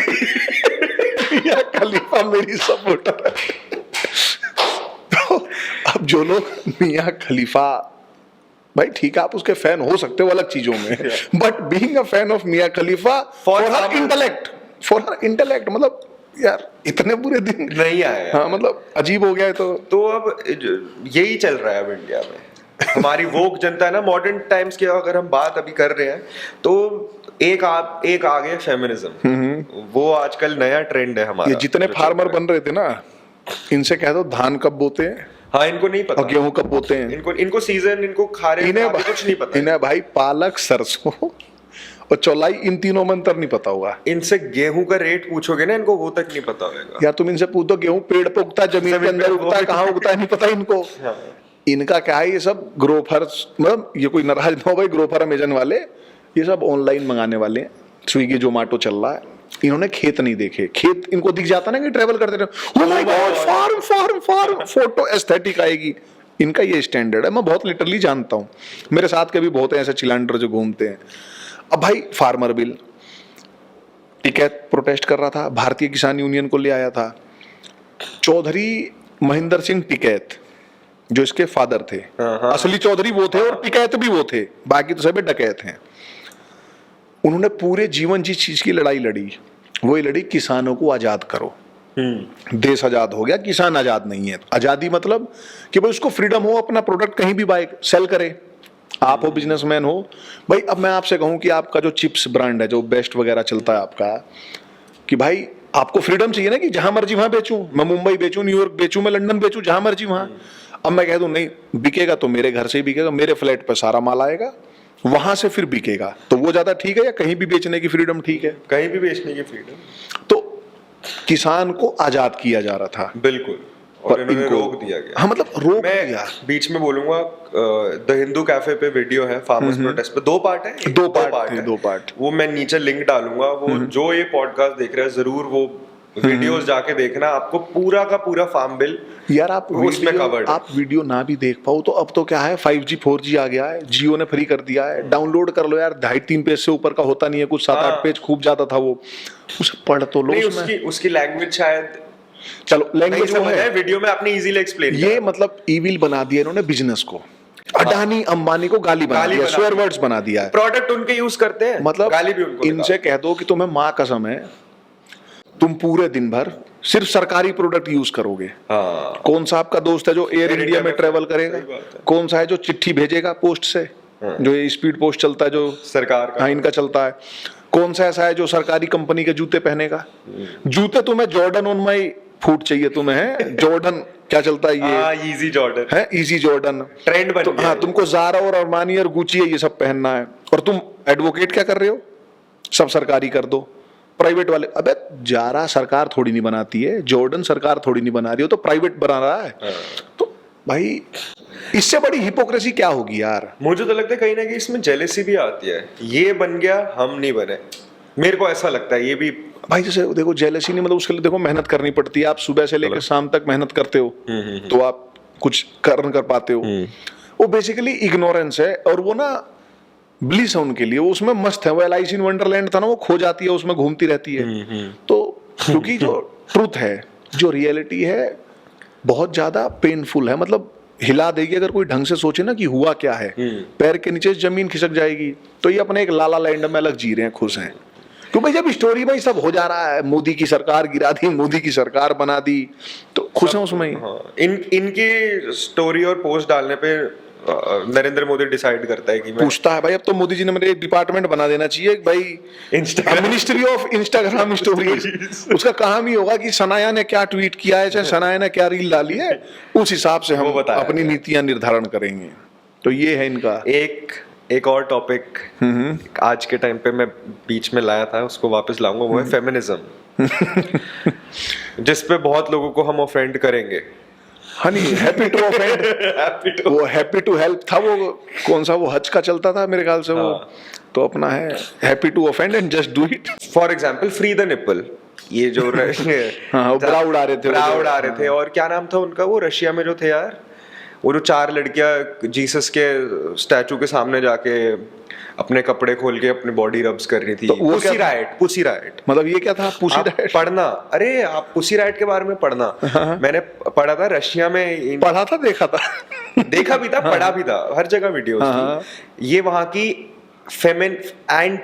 मियां खलीफा मेरी सपोर्टर है। तो अब जो लोग मियां खलीफा, भाई ठीक है आप उसके फैन हो सकते हो अलग चीजों में, but being a fan of Mia Khalifa for her intellect, मतलब यार इतने बुरे दिन नहीं आए। हाँ, मतलब अजीब हो गया है। तो अब यही चल रहा है अब इंडिया में। हमारी वोक जनता है ना, मॉडर्न टाइम्स की अगर हम बात अभी कर रहे हैं, तो एक आ गया फेमिनिज्म। वो आजकल नया ट्रेंड है हमारा। ये जितने फार्मर बन रहे थे ना, इनसे कह दो धान कब बोते हैं, हाँ इनको नहीं पता, और गेहूं कब बोते हैं, इनको सीजन, इनको खारे कुछ नहीं पता। इन्हें भाई पालक, सरसों और चौलाई, इन तीनों में अंतर नहीं पता होगा। इनसे गेहूं का रेट पूछोगे ना, इनको वो तक नहीं पता होगा। या तुम इनसे पूछो गेहूं पेड़ पे उगता है, जमीन के अंदर उगता है, कहाँ उगता है नहीं पता इनको। इनका क्या है, ये सब ग्रोफर, मतलब ये कोई नाराज ना हो भाई, ग्रोफर अमेजन वाले ये सब ऑनलाइन मंगाने वाले हैं, स्विगी जोमेटो चल रहा है। इन्होंने खेत नहीं देखे, खेत इनको दिख जाता ना कि ट्रेवल करते रहे, oh my God farm farm farm, photo aesthetic आएगी। इनका ये स्टैंडर्ड है, मैं बहुत लिटरली जानता हूँ, मेरे साथ के भी बहुत हैं ऐसे चिलांडर जो घूमते हैं। अब भाई फार्मर बिल, टिकैत प्रोटेस्ट कर रहा था, भारतीय किसान यूनियन को ले आया था चौधरी महेंद्र सिंह टिकैत, जो इसके फादर थे। असली चौधरी वो थे और टिकैत भी वो थे, बाकी तो सभी डकैत हैं। उन्होंने पूरे जीवन जिस चीज की लड़ाई लड़ी, वही लड़ी किसानों को आजाद करो। देश आजाद हो गया, किसान आजाद नहीं है। आजादी मतलब कि भाई उसको फ्रीडम हो, अपना प्रोडक्ट कहीं भी बाय सेल करे, आप हो बिजनेसमैन हो। भाई अब मैं आपसे कहूं कि आपका जो चिप्स ब्रांड है, जो बेस्ट वगैरह चलता है आपका, कि भाई आपको फ्रीडम चाहिए ना कि जहां मर्जी वहां बेचूं, मैं मुंबई बेचूं, न्यूयॉर्क बेचूं, मैं लंदन बेचूं, जहां मर्जी वहां। अब मैं कह दूं नहीं बिकेगा तो मेरे घर से ही बिकेगा, मेरे फ्लैट पर सारा माल आएगा, वहां से फिर बिकेगा, तो वो ज्यादा ठीक है या कहीं भी बेचने की फ्रीडम ठीक है? कहीं भी बेचने की फ्रीडम। तो किसान को आजाद किया जा रहा था, बिल्कुल, और इन्होंने रोक दिया गया। हाँ, मतलब रोक दिया। बीच में बोलूंगा, द हिंदू कैफे पे वीडियो है फार्मर्स प्रोटेस्ट पे, 2 पार्ट है, 2 पार्ट। वो मैं नीचे लिंक डालूंगा। वो जो ये पॉडकास्ट देख रहे हैं जरूर वो वीडियोस जाके देखना, आपको पूरा का पूरा फार्म बिल यार आप उसमें कवर्ड। आप वीडियो ना भी देख पाओ तो अब तो क्या है 5G 4G आ गया है, जियो ने फ्री कर दिया है, डाउनलोड कर लो यार, 2.5-3 पेज से ऊपर का होता नहीं है, कुछ 7-8 पेज खूब जाता था वो, उसे पढ़ तो लो। नहीं, उसकी लैंग्वेज शायद, चलो लैंग्वेज वो है, वीडियो में आपने इजीली एक्सप्लेन ये मतलब ईविल बना दिया इन्होंने बिजनेस को, अडानी अंबानी को गाली बना दिया, स्वेयर वर्ड्स बना दिया है, प्रोडक्ट उनके यूज करते हैं, मतलब गाली भी उनको। इनसे कह दो कि तुम्हें माँ कसम है तुम पूरे दिन भर सिर्फ सरकारी प्रोडक्ट यूज करोगे। हाँ। कौन सा आपका दोस्त है जो एयर इंडिया में ट्रेवल करेगा, कौन सा है जो चिट्ठी भेजेगा पोस्ट से, जो ये स्पीड पोस्ट चलता है जो सरकार का, हाँ इनका चलता है, कौन सा ऐसा है जो सरकारी कंपनी के जूते पहनेगा। जूते तुम्हें जॉर्डन ऑन माई फूट चाहिए तुम्हें, है जॉर्डन क्या चलता है ये, इजी जॉर्डन है, इजी जॉर्डन ट्रेंड बन गया। हाँ तुमको ज़ारा और अरमानी और गुची है ये सब पहनना है, और तुम एडवोकेट क्या कर रहे हो, सब सरकारी कर दो, प्राइवेट वाले। अबे ज़ारा सरकार थोड़ी नहीं बनाती है, जॉर्डन सरकार थोड़ी नहीं बना रही हो, तो प्राइवेट बना रहा है। तो भाई इससे बड़ी हिपोक्रेसी क्या होगी यार। मुझे तो लगता है कहीं ना कहीं इसमें जेलेसी भी आती है, ये बन गया हम नहीं बने, मेरे को ऐसा लगता है ये भी। भाई जैसे देखो जेलसी नहीं, मतलब उसके लिए देखो मेहनत करनी पड़ती है, आप सुबह से लेकर शाम तक मेहनत करते हो तो आप कुछ कर पाते हो। वो बेसिकली इग्नोरेंस है, और वो ना ब्लिस है उनके लिए, वो उसमें मस्त है, वो एलाइस इन वंडरलैंड था ना, वो खो जाती है उसमें, घूमती रहती है। तो क्योंकि जो ट्रूथ है, जो रियलिटी है बहुत ज्यादा पेनफुल है, मतलब हिला देगी अगर कोई ढंग से सोचे ना कि हुआ क्या है, पैर के नीचे जमीन खिसक जाएगी। तो ये अपने एक लाला लैंड में अलग जी रहे हैं, खुश हैं, क्योंकि जब स्टोरी में सब हो जा रहा है, मोदी की सरकार गिरा दी, मोदी की सरकार बना दी, तो खुश हैं उसमें ही। हाँ, इनकी स्टोरी और पोस्ट डालने पे नरेंद्र मोदी डिसाइड करता है कि पूछता है भाई अब तो मोदी जी ने मेरे एक डिपार्टमेंट बना देना चाहिए भाई, मिनिस्ट्री ऑफ इंस्टाग्राम स्टोरीज। उसका काम ही होगा कि सनाया ने क्या ट्वीट किया है, चाहे सनाया ने क्या रील डाली है, उस हिसाब से हम अपनी नीतियां निर्धारण करेंगे। तो ये है इनका। एक और टॉपिक आज के टाइम पे मैं बीच में लाया था, उसको वापस लाऊंगा, वो है फेमिनिज्म, जिस पे बहुत लोगों को हम ऑफेंड करेंगे। हनी हैप्पी टू ऑफेंड, वो हैप्पी टू हेल्प था, वो कौन सा वो हज का चलता था मेरे ख्याल से, वो तो अपना है happy to offend and just do it. For example free the nipple, ये जो ब्राउड आ रहे थे, और क्या नाम था उनका, वो रशिया में जो थे यार, वो जो 4 लड़कियां जीसस के स्टैचू के सामने जाके अपने कपड़े खोल के अपनी बॉडी रब्स कर रही थी, तो पुसी राइट। मतलब ये क्या था पुसी राइट? पढ़ना, अरे आप पुसी राइट के बारे में पढ़ना। मैंने पढ़ा था रशिया में, पढ़ा था, देखा था देखा भी था, पढ़ा भी था, हर जगह वीडियोस थी। ये वहां की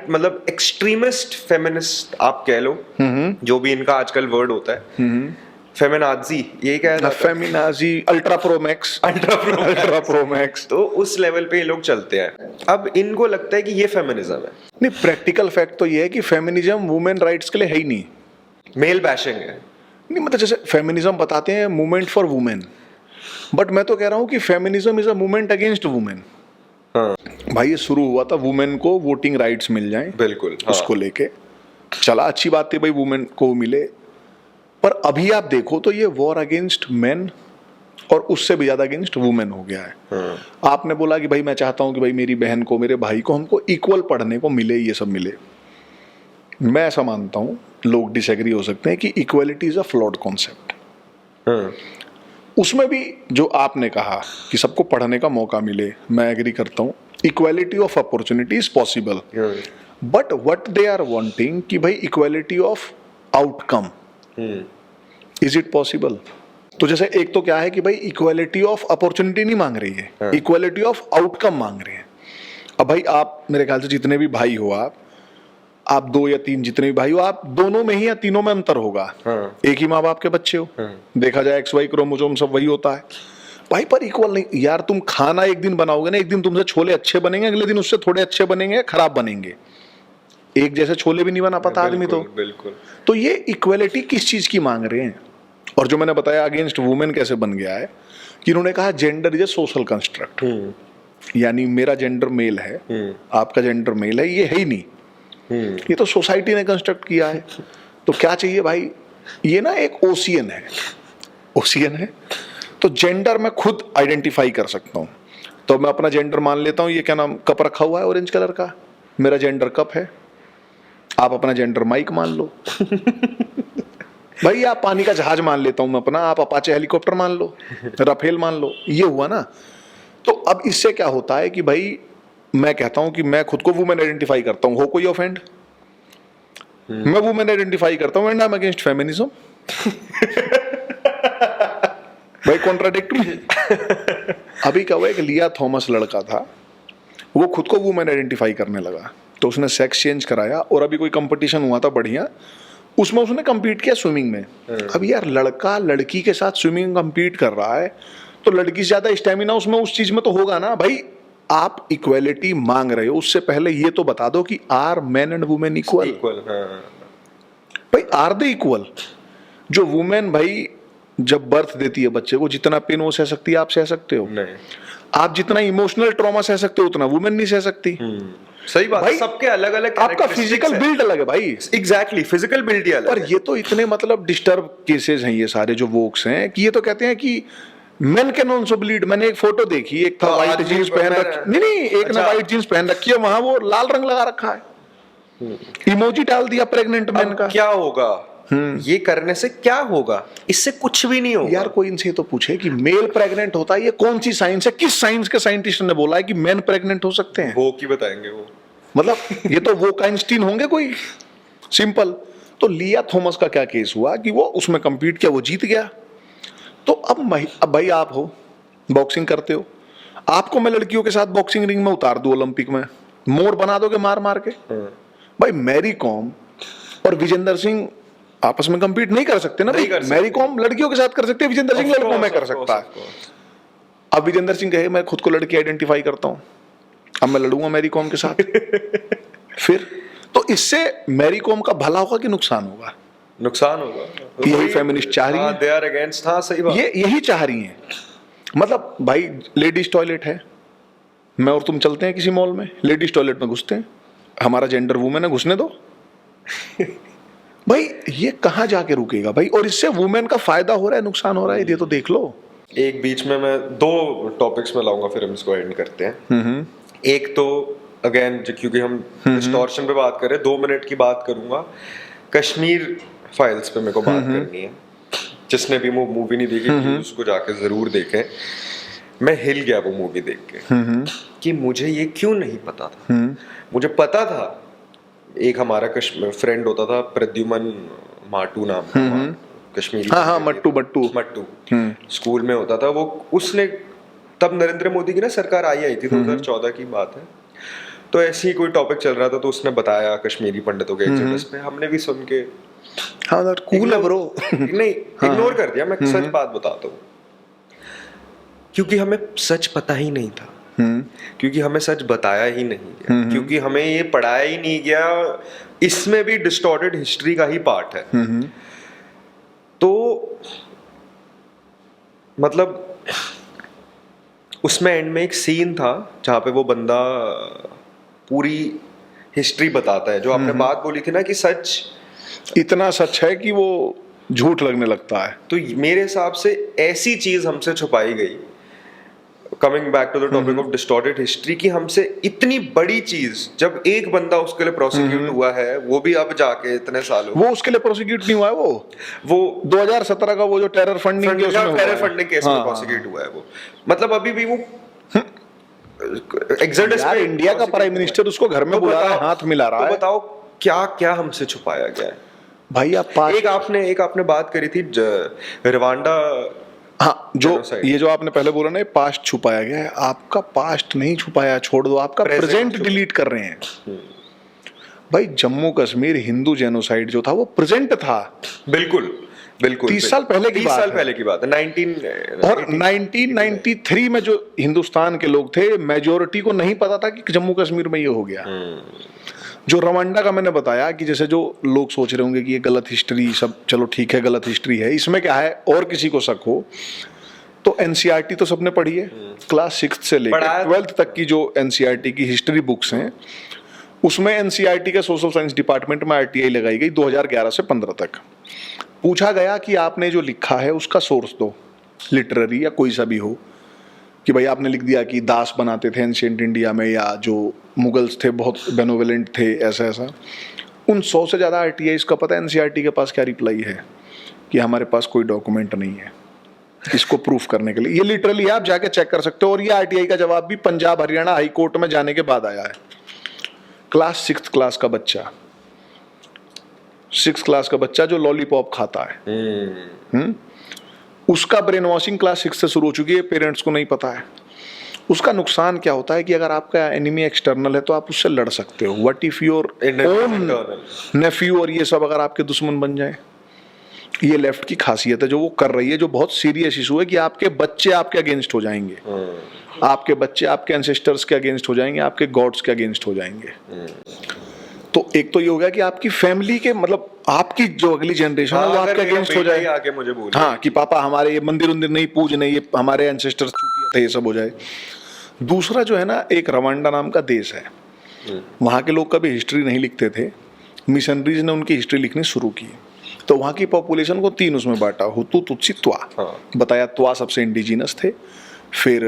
मतलब एक्सट्रीमिस्ट फेमिनिस्ट आप कह लो, जो भी इनका आजकल वर्ड होता है, फेमिनाजी, यही क्या है, फेमिनाजी, अल्ट्रा प्रो मैक्स, तो उस लेवल पे ये लोग चलते हैं। अब इनको लगता है कि ये फेमिनिज्म है। नहीं, प्रैक्टिकल फैक्ट तो ये है कि फेमिनिज्म वुमेन राइट्स के लिए है ही नहीं, मेल बैशिंग है। नहीं मतलब जैसे फेमिनिज्म बताते हैं मूवमेंट फॉर वुमेन, बट मैं तो कह रहा हूँ कि feminism is a movement against women. भाई ये शुरू हुआ था वुमेन को वोटिंग राइट्स मिल जाएं, बिल्कुल, उसको लेके चला, अच्छी बात है भाई वुमेन को मिले, पर अभी आप देखो तो ये वॉर अगेंस्ट मेन और उससे भी ज्यादा अगेंस्ट वुमेन हो गया है। आपने बोला कि भाई मैं चाहता हूं कि भाई मेरी बहन को, मेरे भाई को, हमको इक्वल पढ़ने को मिले, ये सब मिले। मैं ऐसा मानता हूं, लोग डिसएग्री हो सकते हैं कि equality is a flawed concept. उसमें भी जो आपने कहा कि सबको पढ़ने का मौका मिले, मैं एग्री करता हूं, equality of opportunity is possible, but what they are wanting कि भाई equality of outcome, is it possible? तो जैसे एक तो क्या है कि भाई इक्वालिटी ऑफ अपॉर्चुनिटी नहीं मांग रही है, इक्वालिटी ऑफ आउटकम मांग रहे हैं। अब भाई आप मेरे ख्याल से जितने भी भाई हो, आप 2 या 3 जितने भी भाई हो, आप दोनों में ही या तीनों में अंतर होगा। एक ही माँ बाप के बच्चे हो, देखा जाए XY क्रोमोसोम सब वही होता है भाई, पर इक्वल नहीं यार। तुम खाना एक दिन बनाओगे ना, एक दिन तुमसे छोले अच्छे बनेंगे, अगले दिन उससे थोड़े अच्छे बनेंगे, खराब बनेंगे, एक जैसे छोले भी नहीं बना पाता आदमी। तो बिल्कुल, तो ये इक्वलिटी किस चीज की मांग रहे हैं? और जो मैंने बताया अगेंस्ट वुमेन कैसे बन गया है कि इन्होंने कहा gender is a social construct, यानी मेरा जेंडर मेल है, आपका जेंडर मेल है, ये है ही नहीं, ये तो सोसाइटी ने कंस्ट्रक्ट किया है। तो क्या चाहिए भाई, ये ना एक ओशियन है, तो जेंडर मैं खुद आइडेंटिफाई कर सकता हूँ। तो मैं अपना जेंडर मान लेता हूँ, ये क्या नाम कप रखा हुआ है ऑरेंज कलर का, मेरा जेंडर कप है, आप अपना जेंडर माइक मान लो भाई आप पानी का जहाज मान लेता हूं मैं अपना, आप अपाचे हेलीकॉप्टर मान लो, राफेल मान लो, ये हुआ ना। तो अब इससे क्या होता है कि भाई मैं कहता हूं कि मैं खुद को वुमेन आइडेंटिफाई करता हूं, हो कोई ऑफेंड? मैं वुमेन आइडेंटिफाई करता हूं and I am against feminism. भाई कॉन्ट्राडिक्टरी। अभी क्या हुआ, एक लिया थॉमस लड़का था, वो खुद को वुमेन आइडेंटिफाई करने लगा, तो उसने सेक्स चेंज कराया और अभी कोई कंपटीशन हुआ था बढ़िया, उसमें उसने compete किया स्विमिंग में। अब यार लड़का लड़की के साथ स्विमिंग compete कर रहा है, तो लड़की से ज्यादा स्टेमिना उसमें उस चीज में तो होगा ना भाई। आप इक्वेलिटी मांग रहे हो, उससे पहले ये तो बता दो कि are men and women equal? भाई आर दे इक्वल? जो वुमेन भाई जब बर्थ देती है बच्चे को, जितना पेन वो सह सकती है आप सह सकते हो? नहीं। आप जितना इमोशनल ट्रॉमा सह सकते हो उतना वुमेन नहीं सह सकती। सही बात भाई, है, सबके अलग अलग आपका फिजिकल बिल्ड अलग है भाई। एग्जैक्टली, फिजिकल बिल्ड ही अलग पर है। ये तो इतने मतलब डिस्टर्ब केसेस हैं ये सारे जो वोक्स हैं, कि ये तो कहते हैं कि मेन कैन ऑल्सो ब्लीड। मैंने एक फोटो देखी, एक था तो व्हाइट आज भी जींस पहन मैं- रखी, नहीं एक ने अच्छा। व्हाइट जींस पहन रखी है, वहां वो लाल रंग लगा रखा है, इमोजी डाल दिया प्रेग्नेंट मैन अब का। क्या होगा ये करने से? क्या होगा इससे? कुछ भी नहीं होगा यार कोई इनसे तो पूछे कि मेल प्रेग्नेंट होता है, ये कौन सी साइंस है? किस साइंस के साइंटिस्ट ने बोला है कि मेन प्रेग्नेंट हो सकते हैं? वो की बताएंगे वो। मतलब ये तो वो काइंस्टीन होंगे कोई, सिंपल। तो लिया थॉमस का क्या केस हुआ कि वो उसमें compete किया, वो जीत गया। तो अब भाई आप हो, बॉक्सिंग करते हो, आपको मैं लड़कियों के साथ बॉक्सिंग रिंग में उतार दूं ओलंपिक में, मोर बना दोगे मार मार के? भाई मैरी कॉम और विजेंदर सिंह आपस में compete नहीं कर सकते ना नहीं भाई। कर सकते। मैरी कॉम लड़कियों के साथ कर सकते हैं, विजेंदर सिंह लड़कों में कर सकता है। अब विजेंदर सिंह कहे मैं खुद को लड़की आइडेंटिफाई करता हूं, अब मैं लड़ूंगा मैरी कॉम के साथ। फिर तो इससे मैरी कॉम का भला होगा कि नुकसान होगा? नुकसान होगा। यही फेमिनिस्ट चाह रही है। They are against. हाँ सही बात। ये यही चाह रही हैं। मतलब भाई लेडीज टॉयलेट है, मैं और तुम चलते हैं किसी मॉल में, लेडीज टॉयलेट में घुसते हैं, हमारा जेंडर वुमेन है, घुसने दो। भाई ये कहां जाके रुकेगा भाई? और इससे वुमेन का फायदा हो रहा है नुकसान हो रहा है, ये तो देख लो। एक बीच में मैं दो टॉपिक्स में लाऊंगा, फिर हम इसको एंड करते हैं। एक तो अगेन क्योंकि हम डिस्टॉर्शन पे बात कर रहे हैं, 2 मिनट की बात करूंगा। कश्मीर फाइल्स पे मेरे को बात करनी है। जिसने भी वो मूवी नहीं देखी प्लीज उसको जाके जरूर देखें। मैं हिल गया वो मूवी देख के कि मुझे ये क्यों नहीं पता था। मुझे पता था, एक हमारा फ्रेंड होता था प्रद्युमन माटू नाम का, कश्मीरी। हाँ मट्टू मट्टू स्कूल में होता था वो। उसने तब नरेंद्र मोदी की ना सरकार आई थी, 2014 की बात है। तो ऐसे ही कोई टॉपिक चल रहा था, तो उसने बताया कश्मीरी पंडितों के एक्सिडेंट्स पे। हमने भी सुन के हाँ दैट कूल है ब्रो। नहीं इग्नोर कर दिया। मैं सच बात बताता हूँ, क्योंकि हमें सच पता ही नहीं था, क्योंकि हमें सच बताया ही नहीं गया, क्योंकि हमें ये पढ़ाया ही नहीं गया। इसमें भी डिस्टॉर्टेड हिस्ट्री का ही पार्ट है। तो मतलब उसमें एंड में एक सीन था जहाँ पे वो बंदा पूरी हिस्ट्री बताता है। जो आपने बात बोली थी ना कि सच इतना सच है कि वो झूठ लगने लगता है। तो मेरे हिसाब से ऐसी चीज हमसे छुपाई गई, coming back to the topic of distorted history, की हमसे इतनी बड़ी चीज, जब एक बंदा उसके लिए प्रोसिक्यूट हुआ है, वो भी अब जाके इतने सालों, वो उसके लिए प्रोसिक्यूट नहीं हुआ है। वो 2017 का वो जो टेरर फंडिंग केस में प्रोसिक्यूट हुआ है वो। मतलब अभी भी वो एक्सोडस यार में इंडिया का प्राइम मिनिस्टर उसको घर में बुला रहा है, हाथ मिला रहा है। तो बताओ क्या क्या हमसे छुपाया गया है भाई। आप एक आपने बात करी थी रवांडा। हाँ, जो ये जो आपने पहले बोला ना, पास्ट छुपाया गया है। आपका पास्ट नहीं छुपाया, छोड़ दो, आपका प्रेजेंट डिलीट कर रहे हैं। भाई जम्मू कश्मीर हिंदू जेनोसाइड जो था वो प्रेजेंट था। बिल्कुल 30 साल पहले की 30 बात साल है। पहले की बात है। 1993 में जो हिंदुस्तान के लोग थे, मेजोरिटी को नहीं पता था कि जम्मू कश्मीर में ये हो गया। जो रवांडा का मैंने बताया कि जैसे जो लोग सोच रहे होंगे कि ये गलत हिस्ट्री, सब चलो ठीक है गलत हिस्ट्री है, इसमें क्या है और किसी को शक हो तो एनसीईआरटी तो सबने पढ़ी है। क्लास 6 से लेकर 12th तक की जो एनसीईआरटी की हिस्ट्री बुक्स हैं, उसमें एनसीईआरटी के सोशल साइंस डिपार्टमेंट में आरटीआई लगाई गई 2011 से 15 तक। पूछा गया कि आपने जो लिखा है उसका सोर्स दो, लिटरेरी या कोई सा भी हो, कि भाई आपने लिख दिया कि दास बनाते थे एंशिएंट इंडिया में, या जो मुगल्स थे बहुत बेनोवेलेंट थे, ऐसा ऐसा। उन 100 से ज़्यादा आरटीआईज का पता है एनसीईआरटी के पास क्या रिप्लाई है कि हमारे पास कोई डॉक्यूमेंट नहीं है इसको प्रूफ करने के लिए। ये लिटरली आप जाके चेक कर सकते हो। और ये आरटीआई का जवाब भी पंजाब हरियाणा हाई कोर्ट में जाने के बाद आया है। क्लास 6th क्लास का बच्चा, 6th क्लास का बच्चा जो लॉलीपॉप खाता है, उसका ब्रेन वॉशिंग क्लास 6 से शुरू हो चुकी है, पेरेंट्स को नहीं पता है। उसका नुकसान क्या होता है कि अगर आपका एनिमी एक्सटर्नल है तो आप उससे लड़ सकते हो। What if your own nephew और ये सब अगर आपके दुश्मन बन जाए। ये लेफ्ट की खासियत है जो वो कर रही है, जो बहुत सीरियस इशू है कि आपके बच्चे आपके अगेंस्ट हो जाएंगे, आपके बच्चे आपके एंसेस्टर्स के अगेंस्ट हो जाएंगे, आपके गॉड्स के अगेंस्ट हो जाएंगे। तो एक तो ये हो गया कि आपकी फैमिली के मतलब आपकी जो अगली जनरेशन है वो आपके अगेंस्ट हो जाए। आके मुझे बोल हाँ कि पापा हमारे ये मंदिर उंदिर नहीं पूजने, ये हमारे एंसेस्टर्स चूतिया थे, ये सब हो जाए। दूसरा जो है ना, एक रवांडा नाम का देश है, वहाँ के लोग कभी हिस्ट्री नहीं लिखते थे, मिशनरीज ने उनकी हिस्ट्री लिखनी शुरू की। तो वहाँ की पॉपुलेशन को 3 उसमें बांटा, हुतू, तुत्सी, त्वा। बताया त्वा सबसे इंडिजिनस थे, फिर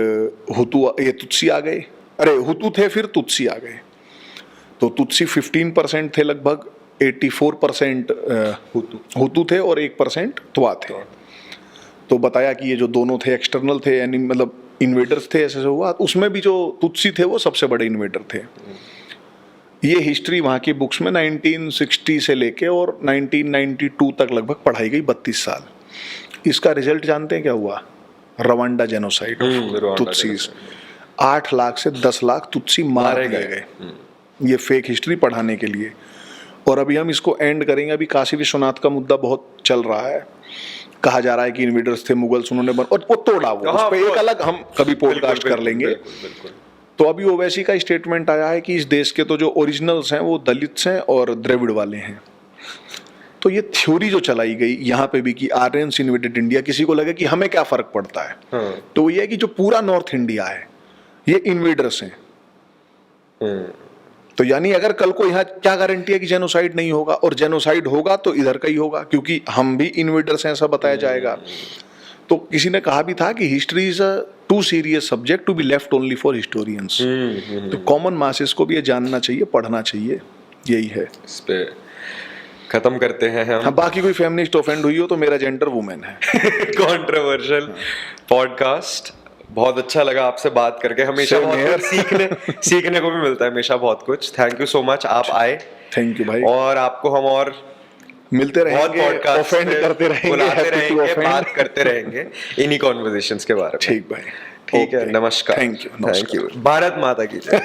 हुतू, ये तुत्सी आ गए, अरे हुतू थे, फिर तुत्सी आ गए। तो तुत्सी 15% थे लगभग, 84% हुतू थे और 1% त्वा थे। तो बताया कि ये जो दोनों थे एक्सटर्नल थे, यानी मतलब इन्वेडर्स थे, ऐसे हुआ। उसमें भी जो तुत्सी थे वो सबसे बड़े इन्वेडर थे। ये हिस्ट्री वहाँ की बुक्स में 1960 से लेके और 1992 तक लगभग पढ़ाई गई, 32 साल। इसका रिजल्ट जानते हैं क्या हुआ? Rwanda genocide of Tutsis. 8 lakh से 10 लाख तुत्सी मारे गए, ये फेक हिस्ट्री पढ़ाने के लिए। और अभी हम इसको एंड करेंगे। अभी काशी विश्वनाथ का मुद्दा बहुत चल रहा है, कहा जा रहा है कि इन्वेडर्स थे मुगल्स, उन्होंने और वो तोड़ा, वो उस पे एक अलग हम कभी पॉडकास्ट कर लेंगे। तो अभी ओवैसी का स्टेटमेंट आया है कि इस देश के तो जो ओरिजिनल्स हैं वो दलित्स हैं और द्रविड़ वाले हैं। तो ये थ्योरी जो चलाई गई यहाँ पे भी कि आर्यंस इन्वेडेड इंडिया, किसी को लगे कि हमें क्या फर्क पड़ता है, तो ये है कि जो पूरा नॉर्थ इंडिया है ये इन्वेडर्स हैं। तो यानी अगर कल को यहाँ क्या गारंटी है कि जेनोसाइड नहीं होगा, और जेनोसाइड होगा तो इधर का ही होगा, क्योंकि हम भी इन्वेडर्स हैं, ऐसा बताया जाएगा। तो किसी ने कहा भी था कि history is a too serious subject to be left only for historians. तो कॉमन मासेस को भी ये जानना चाहिए, पढ़ना चाहिए, यही है। इस पे खत्म करते हैं हम। हाँ, बाकी कोई फेमिनिस्ट ऑफेंड हुई हो तो मेरा जेंडर वुमेन है। कंट्रोवर्शियल पॉडकास्ट, बहुत अच्छा लगा आपसे बात करके। हमेशा बहुत सीखने को भी मिलता है, हमेशा बहुत कुछ। थैंक यू सो मच, आप आए। थैंक यू भाई। और आपको हम और मिलते रहेंगे, ऑफेंड करते रहेंगे, बुलाते रहेंगे, बात करते रहेंगे इन्हीं कॉन्वर्सेशंस के बारे में। ठीक भाई, ठीक है, नमस्कार। Thank you. भारत माता की जय।